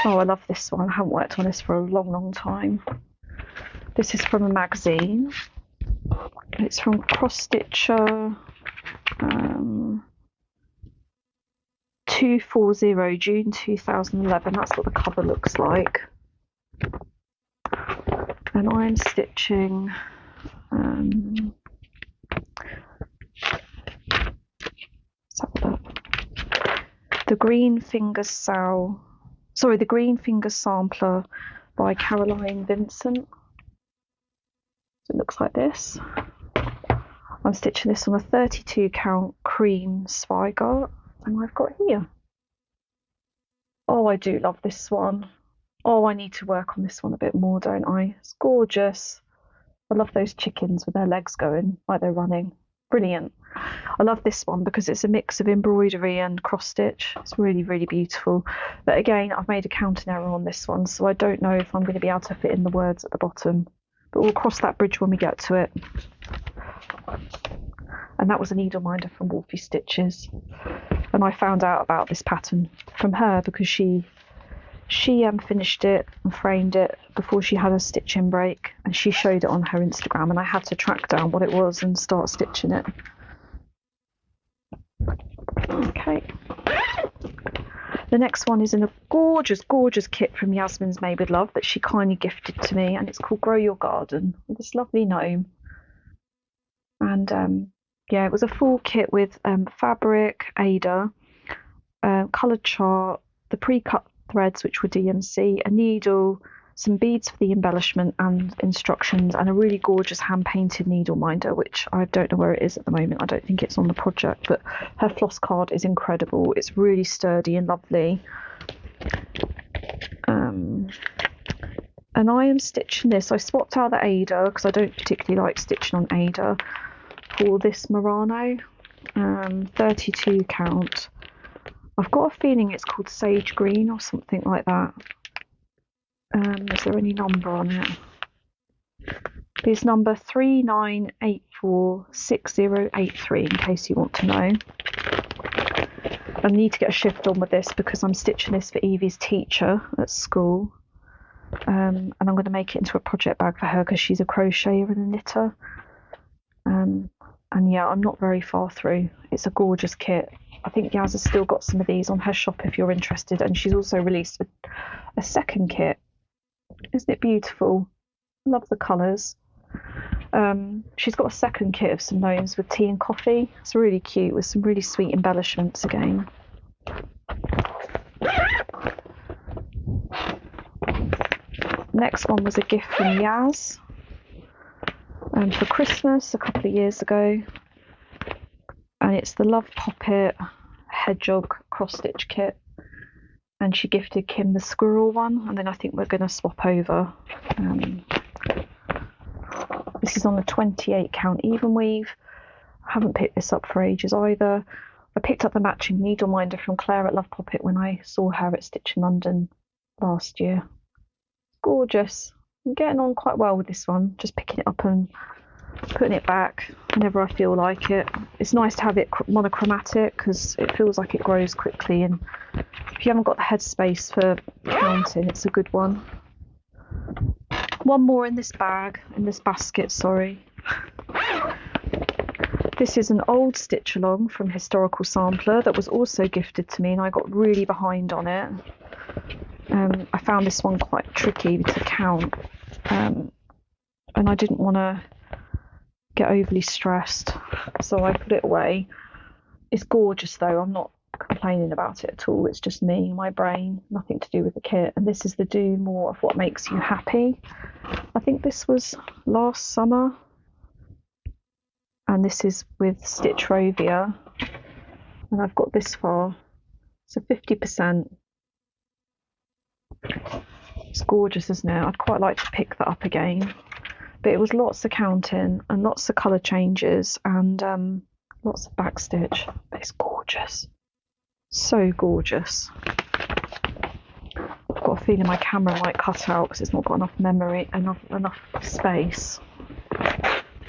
Speaker 1: Oh, I love this one. I haven't worked on this for a long time. This is from a magazine. It's from Cross Stitcher 240, June 2011. That's what the cover looks like. And I'm stitching the Green Finger Sampler by Caroline Vincent. So it looks like this. I'm stitching this on a 32 count cream Zweigart, and I've got here. Oh, I do love this one. Oh, I need to work on this one a bit more, don't I? It's gorgeous. I love those chickens with their legs going like they're running. Brilliant. I love this one because it's a mix of embroidery and cross stitch. It's really, really beautiful. But again, I've made a counting error on this one, so I don't know if I'm going to be able to fit in the words at the bottom. But we'll cross that bridge when we get to it. And that was a needle minder from Wolfie Stitches. And I found out about this pattern from her because she finished it and framed it before she had a stitching break, and she showed it on her Instagram, and I had to track down what it was and start stitching it. Okay. The next one is in a gorgeous, gorgeous kit from Yasmins Made with Love that she kindly gifted to me, and it's called Grow Your Garden with this lovely gnome. And yeah, it was a full kit with fabric, Ada, coloured chart, the pre-cut threads which were DMC, a needle, some beads for the embellishment and instructions, and a really gorgeous hand-painted needle minder, which I don't know where it is at the moment. I don't think it's on the project, but her floss card is incredible. It's really sturdy and lovely. And I am stitching this. I swapped out the Ada because I don't particularly like stitching on Ada for this Murano 32 count. I've got a feeling it's called Sage Green or something like that. Is there any number on it? It's number 39846083 in case you want to know. I need to get a shift on with this because I'm stitching this for Evie's teacher at school. And I'm going to make it into a project bag for her because she's a crocheter and a knitter. And yeah, I'm not very far through. It's a gorgeous kit. I think Yaz has still got some of these on her shop if you're interested, and she's also released a second kit. Isn't it beautiful? Love the colours. She's got a second kit of some gnomes with tea and coffee. It's really cute with some really sweet embellishments again. Next one was a gift from Yaz for Christmas a couple of years ago, and it's the Love Poppet Hedgehog cross stitch kit, and she gifted Kim the squirrel one, and then I think we're going to swap over. This is on the 28 count even weave. I haven't picked this up for ages either. I picked up the matching needle minder from Claire at Love Poppet when I saw her at Stitch in London last year. Gorgeous. I'm getting on quite well with this one, just picking it up and putting it back whenever I feel like it. It's nice to have it monochromatic because it feels like it grows quickly, and if you haven't got the headspace for counting, it's a good one. One more in this bag, in this basket, sorry. This is an old stitch along from Historical Sampler that was also gifted to me, and I got really behind on it. I found this one quite tricky to count, and I didn't want to get overly stressed, so I put it away. It's gorgeous though, I'm not complaining about it at all. It's just me, my brain, nothing to do with the kit. And this is the Do More of What Makes You Happy. I think this was last summer, and this is with Stitch Rovia, and I've got this far, so 50%. It's gorgeous, isn't it? I'd quite like to pick that up again. But it was lots of counting and lots of colour changes and lots of backstitch. But it's gorgeous. So gorgeous. I've got a feeling my camera might cut out because it's not got enough memory, enough space.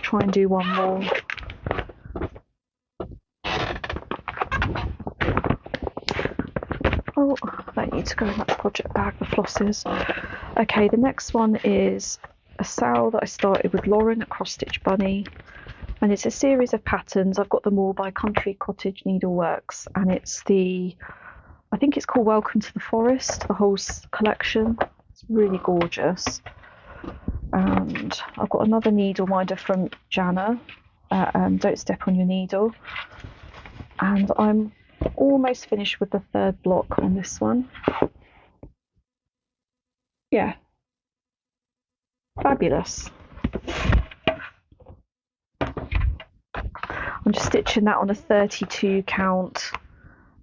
Speaker 1: Try and do one more. Oh, they need to go in that project bag, the flosses. Okay, the next one is a sale that I started with Lauren at Cross Stitch Bunny, and it's a series of patterns. I've got them all by Country Cottage Needleworks, and it's I think it's called Welcome to the Forest, the whole collection. It's really gorgeous. And I've got another needle minder from Jana, Don't Step on Your Needle, and I'm almost finished with the third block on this one. Yeah, fabulous. I'm just stitching that on a 32 count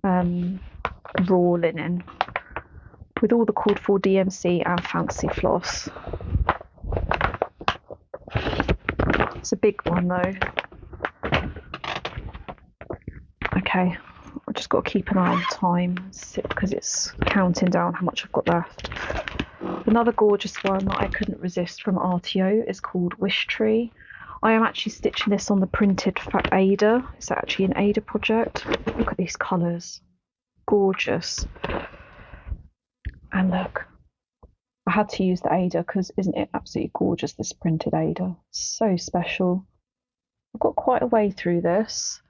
Speaker 1: raw linen with all the called for DMC and fancy floss. It's a big one though. Okay, I've just got to keep an eye on time because it's counting down how much I've got left. Another gorgeous one that I couldn't resist from RTO is called Wish Tree. I am actually stitching this on the printed Ada. It's actually an Ada project. Look at these colours. Gorgeous. And look, I had to use the Ada because isn't it absolutely gorgeous, this printed Ada? So special. I've got quite a way through this.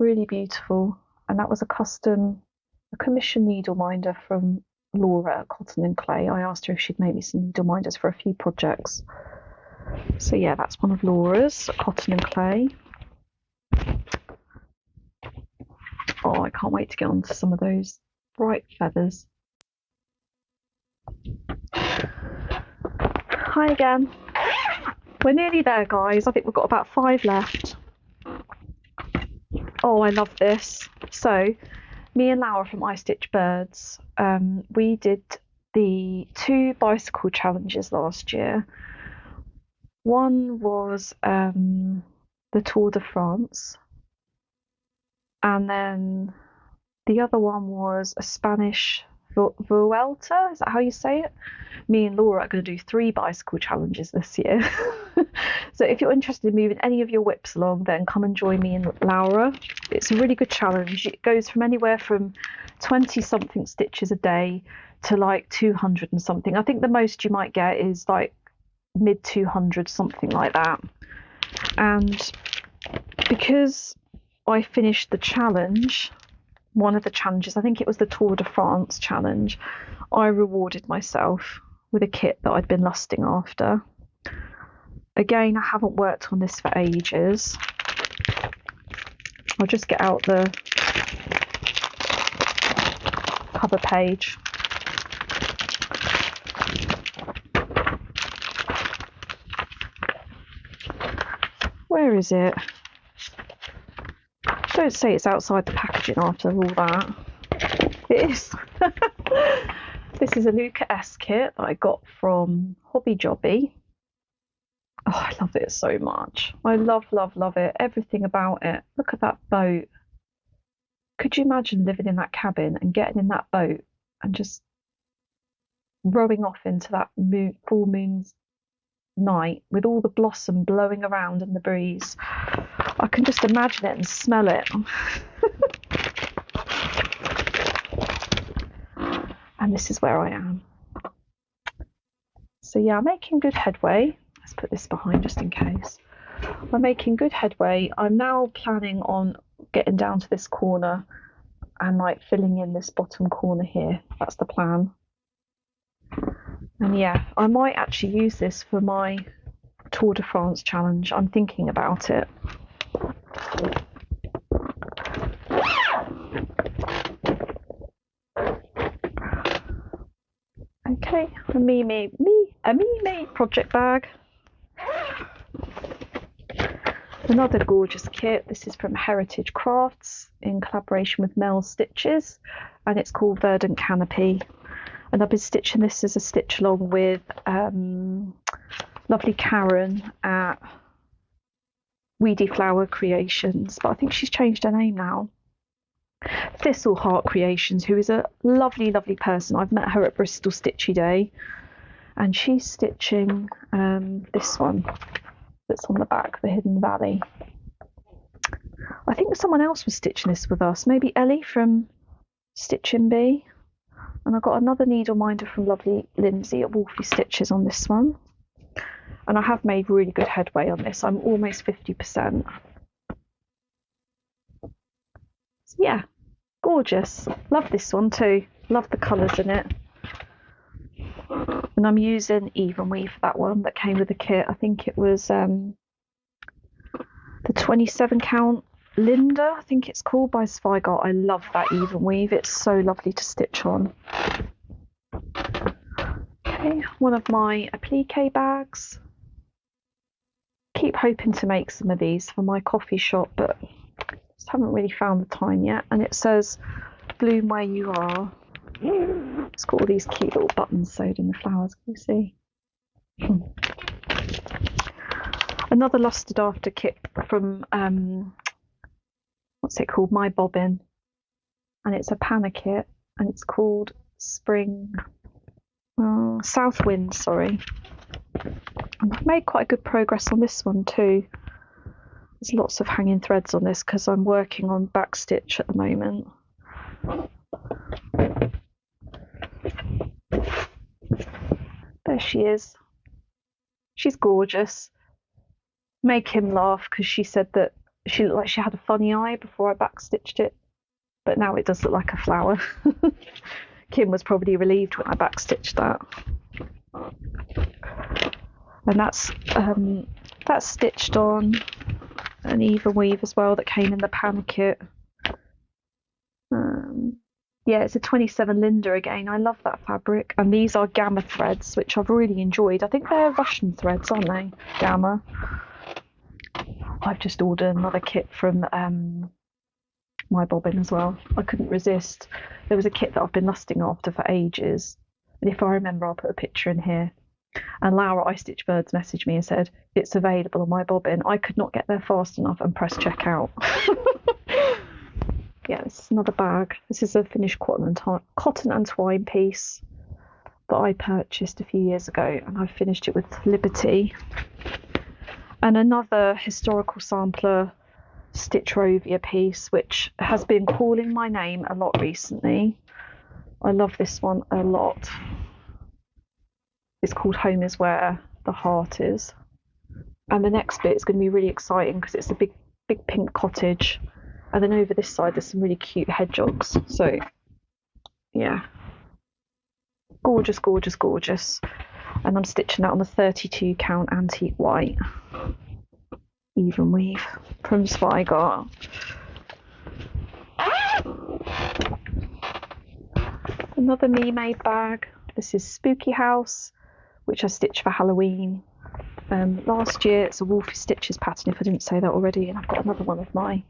Speaker 1: Really beautiful. And that was a commission needle minder from Laura at Cotton and Clay. I asked her if she'd make me some needle minders for a few projects. So yeah, that's one of Laura's, Cotton and Clay. Oh, I can't wait to get onto some of those bright feathers. Hi again. We're nearly there, guys. I think we've got about 5 left. Oh, I love this. So, me and Laura from I Stitch Birds, we did the 2 bicycle challenges last year. One was the Tour de France, and then the other one was a Spanish Vuelta. Is that how you say it? Me and Laura are going to do 3 bicycle challenges this year. So if you're interested in moving any of your WIPs along, then come and join me and Laura. It's a really good challenge. It goes from anywhere from 20 something stitches a day to like 200 and something. I think the most you might get is like mid 200, something like that. And because I finished the challenge, one of the challenges, I think it was the Tour de France challenge, I rewarded myself with a kit that I'd been lusting after. Again, I haven't worked on this for ages. I'll just get out the cover page. Where is it? Don't say it's outside the packaging after all that. It is. This is a Luca S kit that I got from Jobby. Oh, I love it so much. I love it. Everything about it. Look at that boat. Could you imagine living in that cabin and getting in that boat and just rowing off into that full moon's night with all the blossom blowing around in the breeze? I can just imagine it and smell it. And this is where I am. So yeah, I'm making good headway. Let's put this behind just in case. I'm making good headway. I'm now planning on getting down to this corner and like filling in this bottom corner here. That's the plan. And yeah, I might actually use this for my Tour de France challenge. I'm thinking about it. Okay, a me made project bag. Another gorgeous kit. This is from Heritage Crafts in collaboration with Mel Stitches, and it's called Verdant Canopy. And I've been stitching this as a stitch along with lovely Karen at Weedy Flower Creations, but I think she's changed her name now. Thistle Heart Creations, who is a lovely, lovely person. I've met her at Bristol Stitchy Day, and she's stitching this one that's on the back, the Hidden Valley. I think someone else was stitching this with us, maybe Ellie from Stitching Bee. And I got another needle minder from lovely Lindsay at Wolfie Stitches on this one. And I have made really good headway on this. I'm almost 50%. So yeah, gorgeous. Love this one too. Love the colours in it. And I'm using Even Weave for that one that came with the kit. I think it was the 27 count Linda, I think it's called, by Zweigart. I love that Even Weave. It's so lovely to stitch on. Okay, one of my applique bags. Keep hoping to make some of these for my coffee shop, but just haven't really found the time yet. And it says bloom where you are. It's got all these cute little buttons sewed in the flowers, can you see? Another lusted after kit from what's it called? My Bobbin, and it's a panna kit, and it's called Spring South Wind. Sorry, and I've made quite good progress on this one too. There's lots of hanging threads on this because I'm working on backstitch at the moment. There she is. She's gorgeous. Make him laugh because she said that she looked like she had a funny eye before I backstitched it, but now it does look like a flower. Kim was probably relieved when I backstitched that. And that's stitched on an Even Weave as well that came in the panna kit. Yeah, it's a 27 Linda again. I love that fabric. And these are Gamma threads, which I've really enjoyed. I think they're Russian threads, aren't they? Gamma. I've just ordered another kit from My Bobbin as well. I couldn't resist. There was a kit that I've been lusting after for ages. And if I remember, I'll put a picture in here. And Laura I Stitch Birds messaged me and said, it's available on My Bobbin. I could not get there fast enough and press checkout. Yeah, this is another bag. This is a finished cotton and twine piece that I purchased a few years ago, and I've finished it with Liberty. And another historical sampler Stitch Rovia piece, which has been calling my name a lot recently. I love this one a lot. It's called Home is Where the Heart Is. And the next bit is going to be really exciting because it's a big pink cottage. And then over this side, there's some really cute hedgehogs. So, yeah. Gorgeous, gorgeous, gorgeous. And I'm stitching that on the 32 count antique white Even Weave from Zweigart. Another me made bag. This is Spooky House, which I stitched for Halloween last year. It's a Wolfie Stitches pattern, if I didn't say that already. And I've got another one of my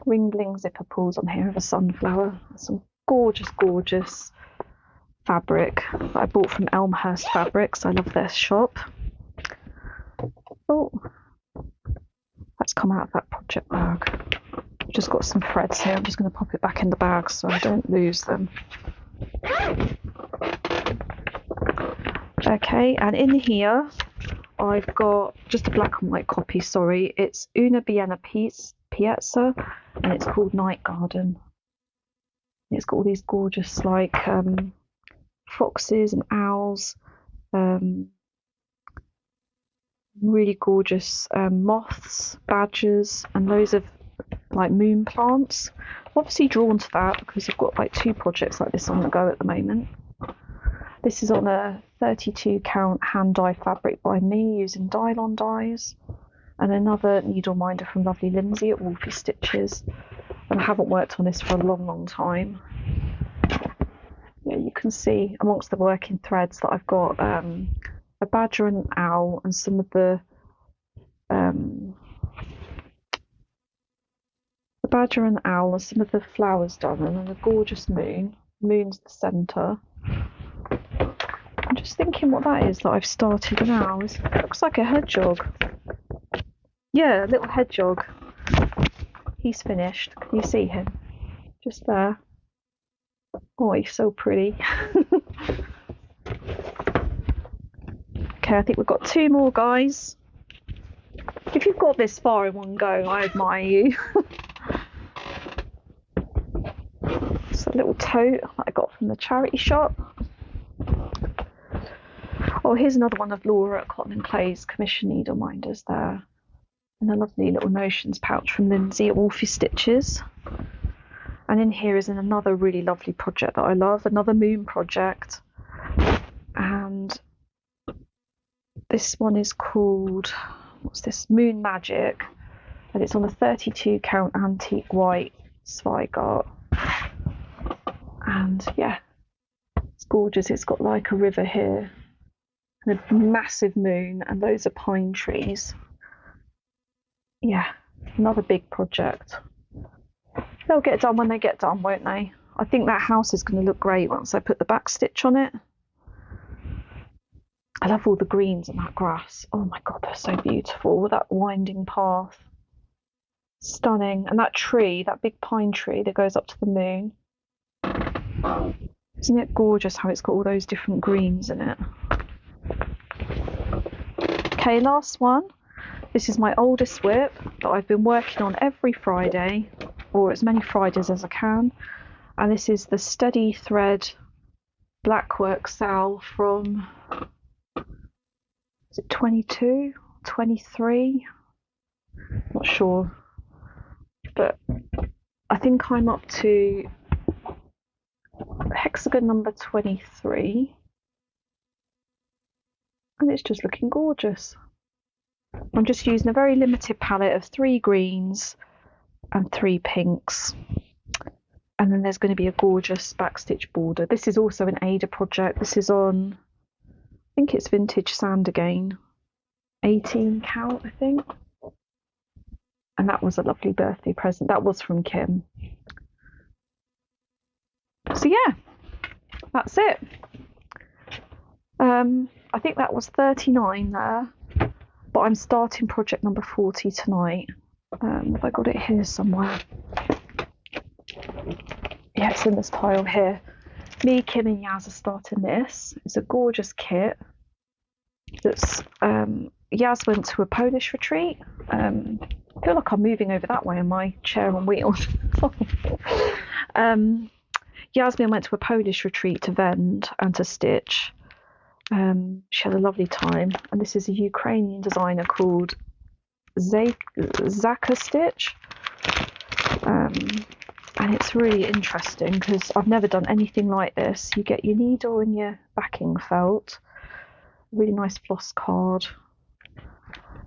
Speaker 1: Ringling zipper pulls on here of a sunflower. Some gorgeous, gorgeous fabric that I bought from Elmhurst Fabrics. I love their shop. Oh, that's come out of that project bag. I've just got some threads here. I'm just going to pop it back in the bag so I don't lose them. Okay, and in here I've got just a black and white copy, sorry. It's Una Biena Piazza, and it's called Night Garden. It's got all these gorgeous like foxes and owls, really gorgeous moths, badgers, and loads of like moon plants. I'm obviously drawn to that because I've got like 2 projects like this on the go at the moment. This is on a 32 count hand dye fabric by me using Dylon dyes, and another needle minder from lovely Lindsay at Wolfie Stitches. And I haven't worked on this for a long, long time. Yeah, you can see amongst the working threads that I've got a badger and an owl, and some of the badger and owl and some of the flowers done, and then a gorgeous moon. Moon's the centre. Just thinking what that is that I've started now. It looks like a hedgehog. Yeah, a little hedgehog. He's finished. Can you see him? Just there. Oh, he's so pretty. Okay, I think we've got 2 more, guys. If you've got this far in one go, I admire you. It's a little tote that I got from the charity shop. Oh, here's another one of Laura at Cotton and Clay's commission needle minders there. And a lovely little notions pouch from Lindsay at Wolfie Stitches. And in here is another really lovely project that I love, another moon project. And this one is called, what's this? Moon Magic. And it's on a 32 count antique white Zweigart. And yeah, it's gorgeous. It's got like a river here and a massive moon and loads of pine trees. Yeah, another big project. They'll get done when they get done, won't they? I think that house is going to look great once I put the back stitch on it. I love all the greens and that grass. Oh my god, they're so beautiful with that winding path. Stunning. And that tree, that big pine tree that goes up to the moon. Isn't it gorgeous how it's got all those different greens in it? Okay, last one. This is my oldest WIP that I've been working on every Friday, or as many Fridays as I can. And this is the Steady Thread Blackwork Sal from, is it 22, 23? Not sure. But I think I'm up to hexagon number 23. And it's just looking gorgeous. I'm just using a very limited palette of 3 greens and 3 pinks. And then there's going to be a gorgeous backstitch border. This is also an Ada project. This is on, I think it's vintage sand again. 18 count, I think. And that was a lovely birthday present. That was from Kim. So yeah, that's it. I think that was 39 there. But I'm starting project number 40 tonight. Have I got it here somewhere? Yeah, it's in this pile here. Me, Kim and Yaz are starting this. It's a gorgeous kit. That's Yaz went to a Polish retreat. I feel like I'm moving over that way in my chair on wheels. Yasmin went to a Polish retreat to vend and to stitch. She had a lovely time, and this is a Ukrainian designer called Zaka Stitch, and it's really interesting because I've never done anything like this. You get your needle and your backing felt, really nice floss card,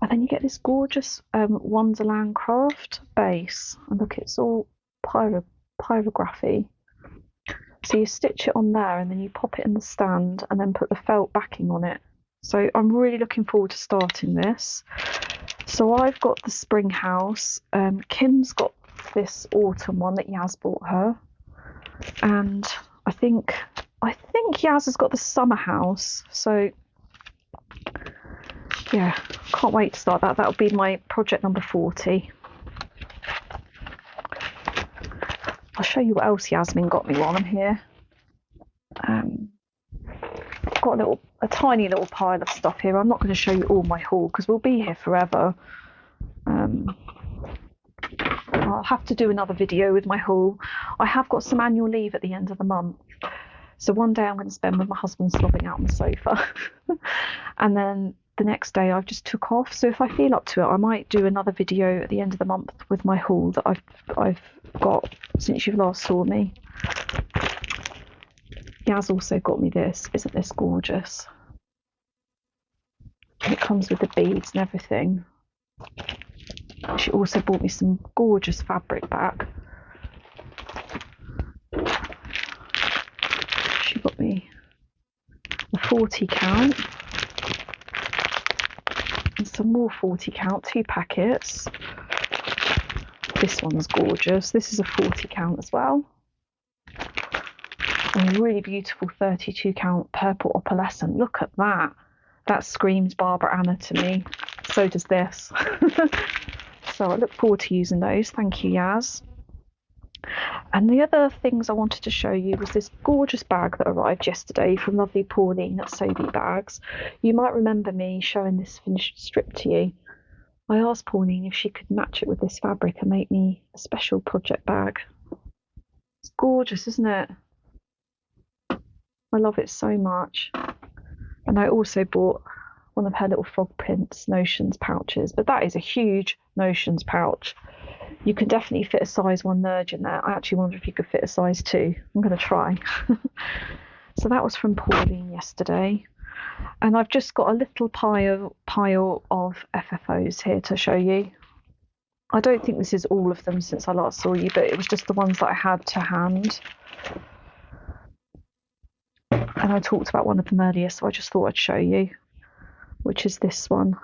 Speaker 1: and then you get this gorgeous Wonderland Craft base, and look, it's all pyrography. So you stitch it on there and then you pop it in the stand and then put the felt backing on it. So I'm really looking forward to starting this. So I've got the spring house. Kim's got this autumn one that Yaz bought her. And I think Yaz has got the summer house. So yeah, can't wait to start that. That'll be my project number 40. I'll show you what else Yasmin got me while I'm here. I've got a tiny little pile of stuff here. I'm not going to show you all my haul because we'll be here forever. I'll have to do another video with my haul. I have got some annual leave at the end of the month. So one day I'm going to spend with my husband slobbing out on the sofa. And then the next day I just took off. So if I feel up to it, I might do another video at the end of the month with my haul that I've got since you last saw me. Yaz also got me this. Isn't this gorgeous? It comes with the beads and everything. She also bought me some gorgeous fabric back. She got me a 40 count. And some more 40 count, 2 packets. This one's gorgeous. This is a 40 count as well. And a really beautiful 32 count purple opalescent. Look at that. That screams Barbara to me. So does this. So I look forward to using those. Thank you, Yas. And the other things I wanted to show you was this gorgeous bag that arrived yesterday from lovely Pauline at Sobe Bags. You might remember me showing this finished strip to you. I asked Pauline if she could match it with this fabric and make me a special project bag. It's gorgeous, isn't it? I love it so much. And I also bought one of her little frog prints Notions pouches, but that is a huge Notions pouch. You can definitely fit a size 1 nudge in there. I actually wonder if you could fit a size 2. I'm going to try. So that was from Pauline yesterday. And I've just got a little pile of FFOs here to show you. I don't think this is all of them since I last saw you, but it was just the ones that I had to hand. And I talked about one of them earlier, so I just thought I'd show you, which is this one.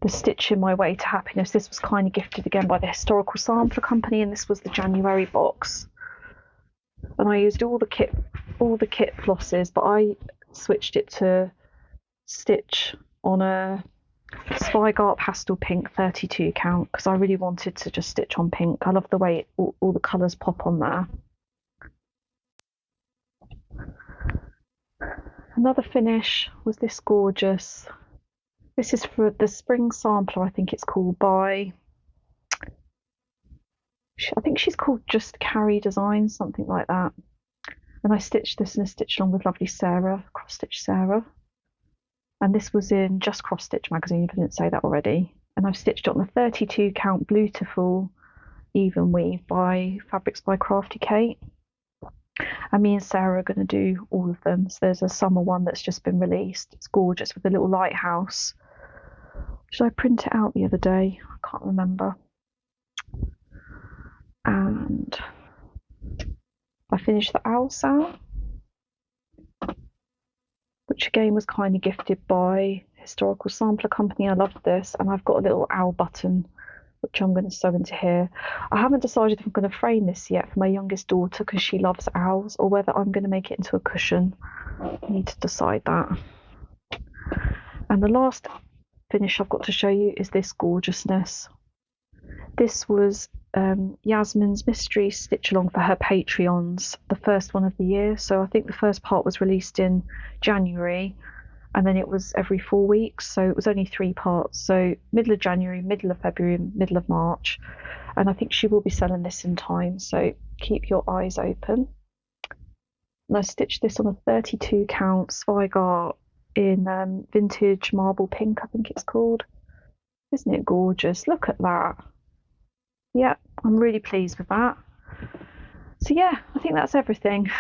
Speaker 1: The Stitching My Way to Happiness. This was kindly gifted again by the Historical Sampler Company, and this was the January box. And I used all the kit flosses, but I switched it to stitch on a Zweigart Pastel Pink 32 count because I really wanted to just stitch on pink. I love the way all the colours pop on there. Another finish was this gorgeous. This is for the Spring Sampler, I think it's called, by, I think she's called Just Carrie Designs, something like that. And I stitched this in a stitch along with lovely Sarah, Cross Stitch Sarah. And this was in Just Cross Stitch magazine, if I didn't say that already. And I've stitched it on a 32 count Beautiful Even Weave by Fabrics by Crafty Kate. And me and Sarah are going to do all of them. So there's a summer one that's just been released. It's gorgeous with a little lighthouse. Should I print it out the other day? I can't remember. And I finished the owl sound, which again was kindly gifted by Historical Sampler Company. I loved this, and I've got a little owl button which I'm going to sew into here. I haven't decided if I'm going to frame this yet for my youngest daughter because she loves owls, or whether I'm going to make it into a cushion. I need to decide that. And the last finish I've got to show you is this gorgeousness. This was Yasmin's mystery stitch along for her Patreons, the first one of the year. So I think the first part was released in January, and then it was every 4 weeks, so it was only 3 parts. So middle of January, middle of February, middle of March. And I think she will be selling this in time, so keep your eyes open. And I stitched this on a 32 count Zweigart in vintage marble pink, I think it's called. Isn't it gorgeous? Look at that. Yeah, I'm really pleased with that. So yeah, I think that's everything.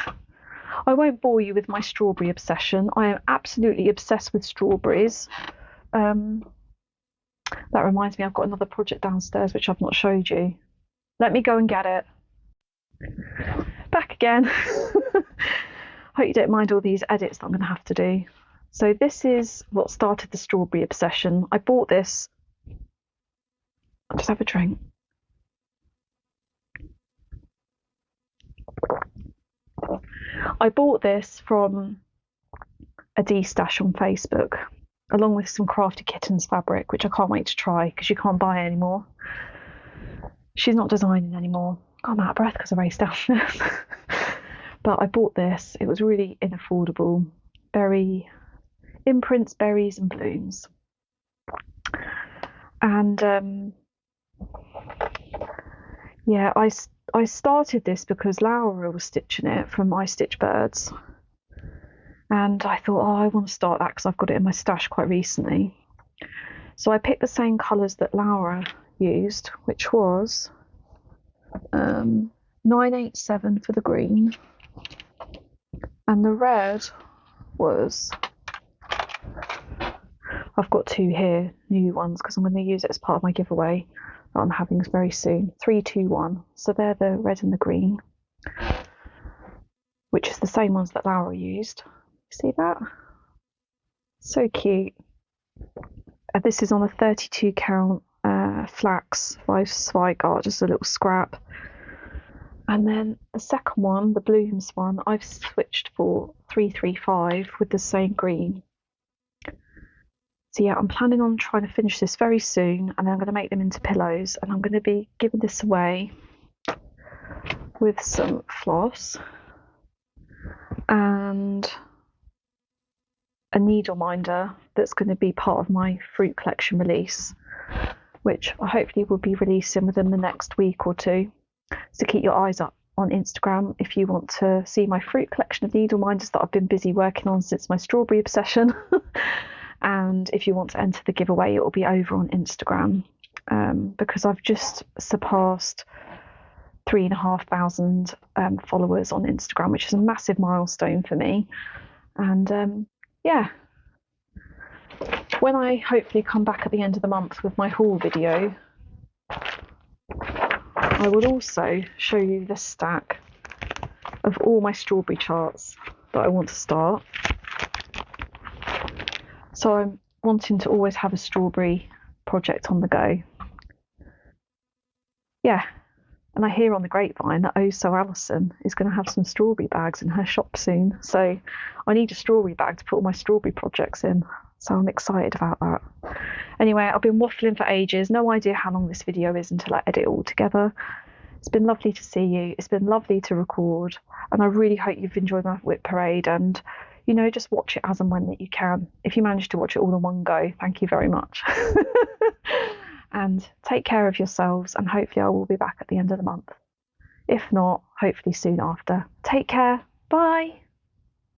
Speaker 1: I won't bore you with my strawberry obsession. I am absolutely obsessed with strawberries. That reminds me, I've got another project downstairs which I've not showed you. Let me go and get it. Back again. Hope you don't mind all these edits that I'm going to have to do. So this is what started the strawberry obsession. I bought this. I'll just have a drink. I bought this from a D-stash on Facebook, along with some Crafty Kittens fabric, which I can't wait to try because you can't buy it anymore. She's not designing anymore. I'm out of breath because I raced downstairs. But I bought this. It was really inaffordable. Berry imprints, berries and blooms. And yeah, I started this because Laura was stitching it from I Stitch Birds. And I thought, oh, I want to start that because I've got it in my stash quite recently. So I picked the same colours that Laura used, which was 987 for the green. And the red was, I've got 2 here, new ones, because I'm going to use it as part of my giveaway that I'm having very soon. 321. So they're the red and the green, which is the same ones that Laura used. See that? So cute. And this is on a 32 count flax 5 Zweigart, just a little scrap. And then the second one, the blooms one, I've switched for 335 with the same green. So yeah, I'm planning on trying to finish this very soon, and then I'm going to make them into pillows, and I'm going to be giving this away with some floss and a needle minder that's going to be part of my fruit collection release, which I hopefully will be releasing within the next week or two. So keep your eyes up on Instagram if you want to see my fruit collection of needle minders that I've been busy working on since my strawberry obsession. And if you want to enter the giveaway, it will be over on Instagram, because I've just surpassed 3,500 followers on Instagram, which is a massive milestone for me. And yeah, when I hopefully come back at the end of the month with my haul video, I will also show you the stack of all my strawberry charts that I want to start. So I'm wanting to always have a strawberry project on the go. Yeah, and I hear on the grapevine that Oh So Alison is going to have some strawberry bags in her shop soon. So I need a strawberry bag to put all my strawberry projects in. So I'm excited about that. Anyway, I've been waffling for ages. No idea how long this video is until I edit it all together. It's been lovely to see you. It's been lovely to record. And I really hope you've enjoyed my WIP parade. And, you know, just watch it as and when that you can. If you manage to watch it all in one go, thank you very much. And take care of yourselves, and hopefully I will be back at the end of the month. If not, hopefully soon after. Take care. Bye.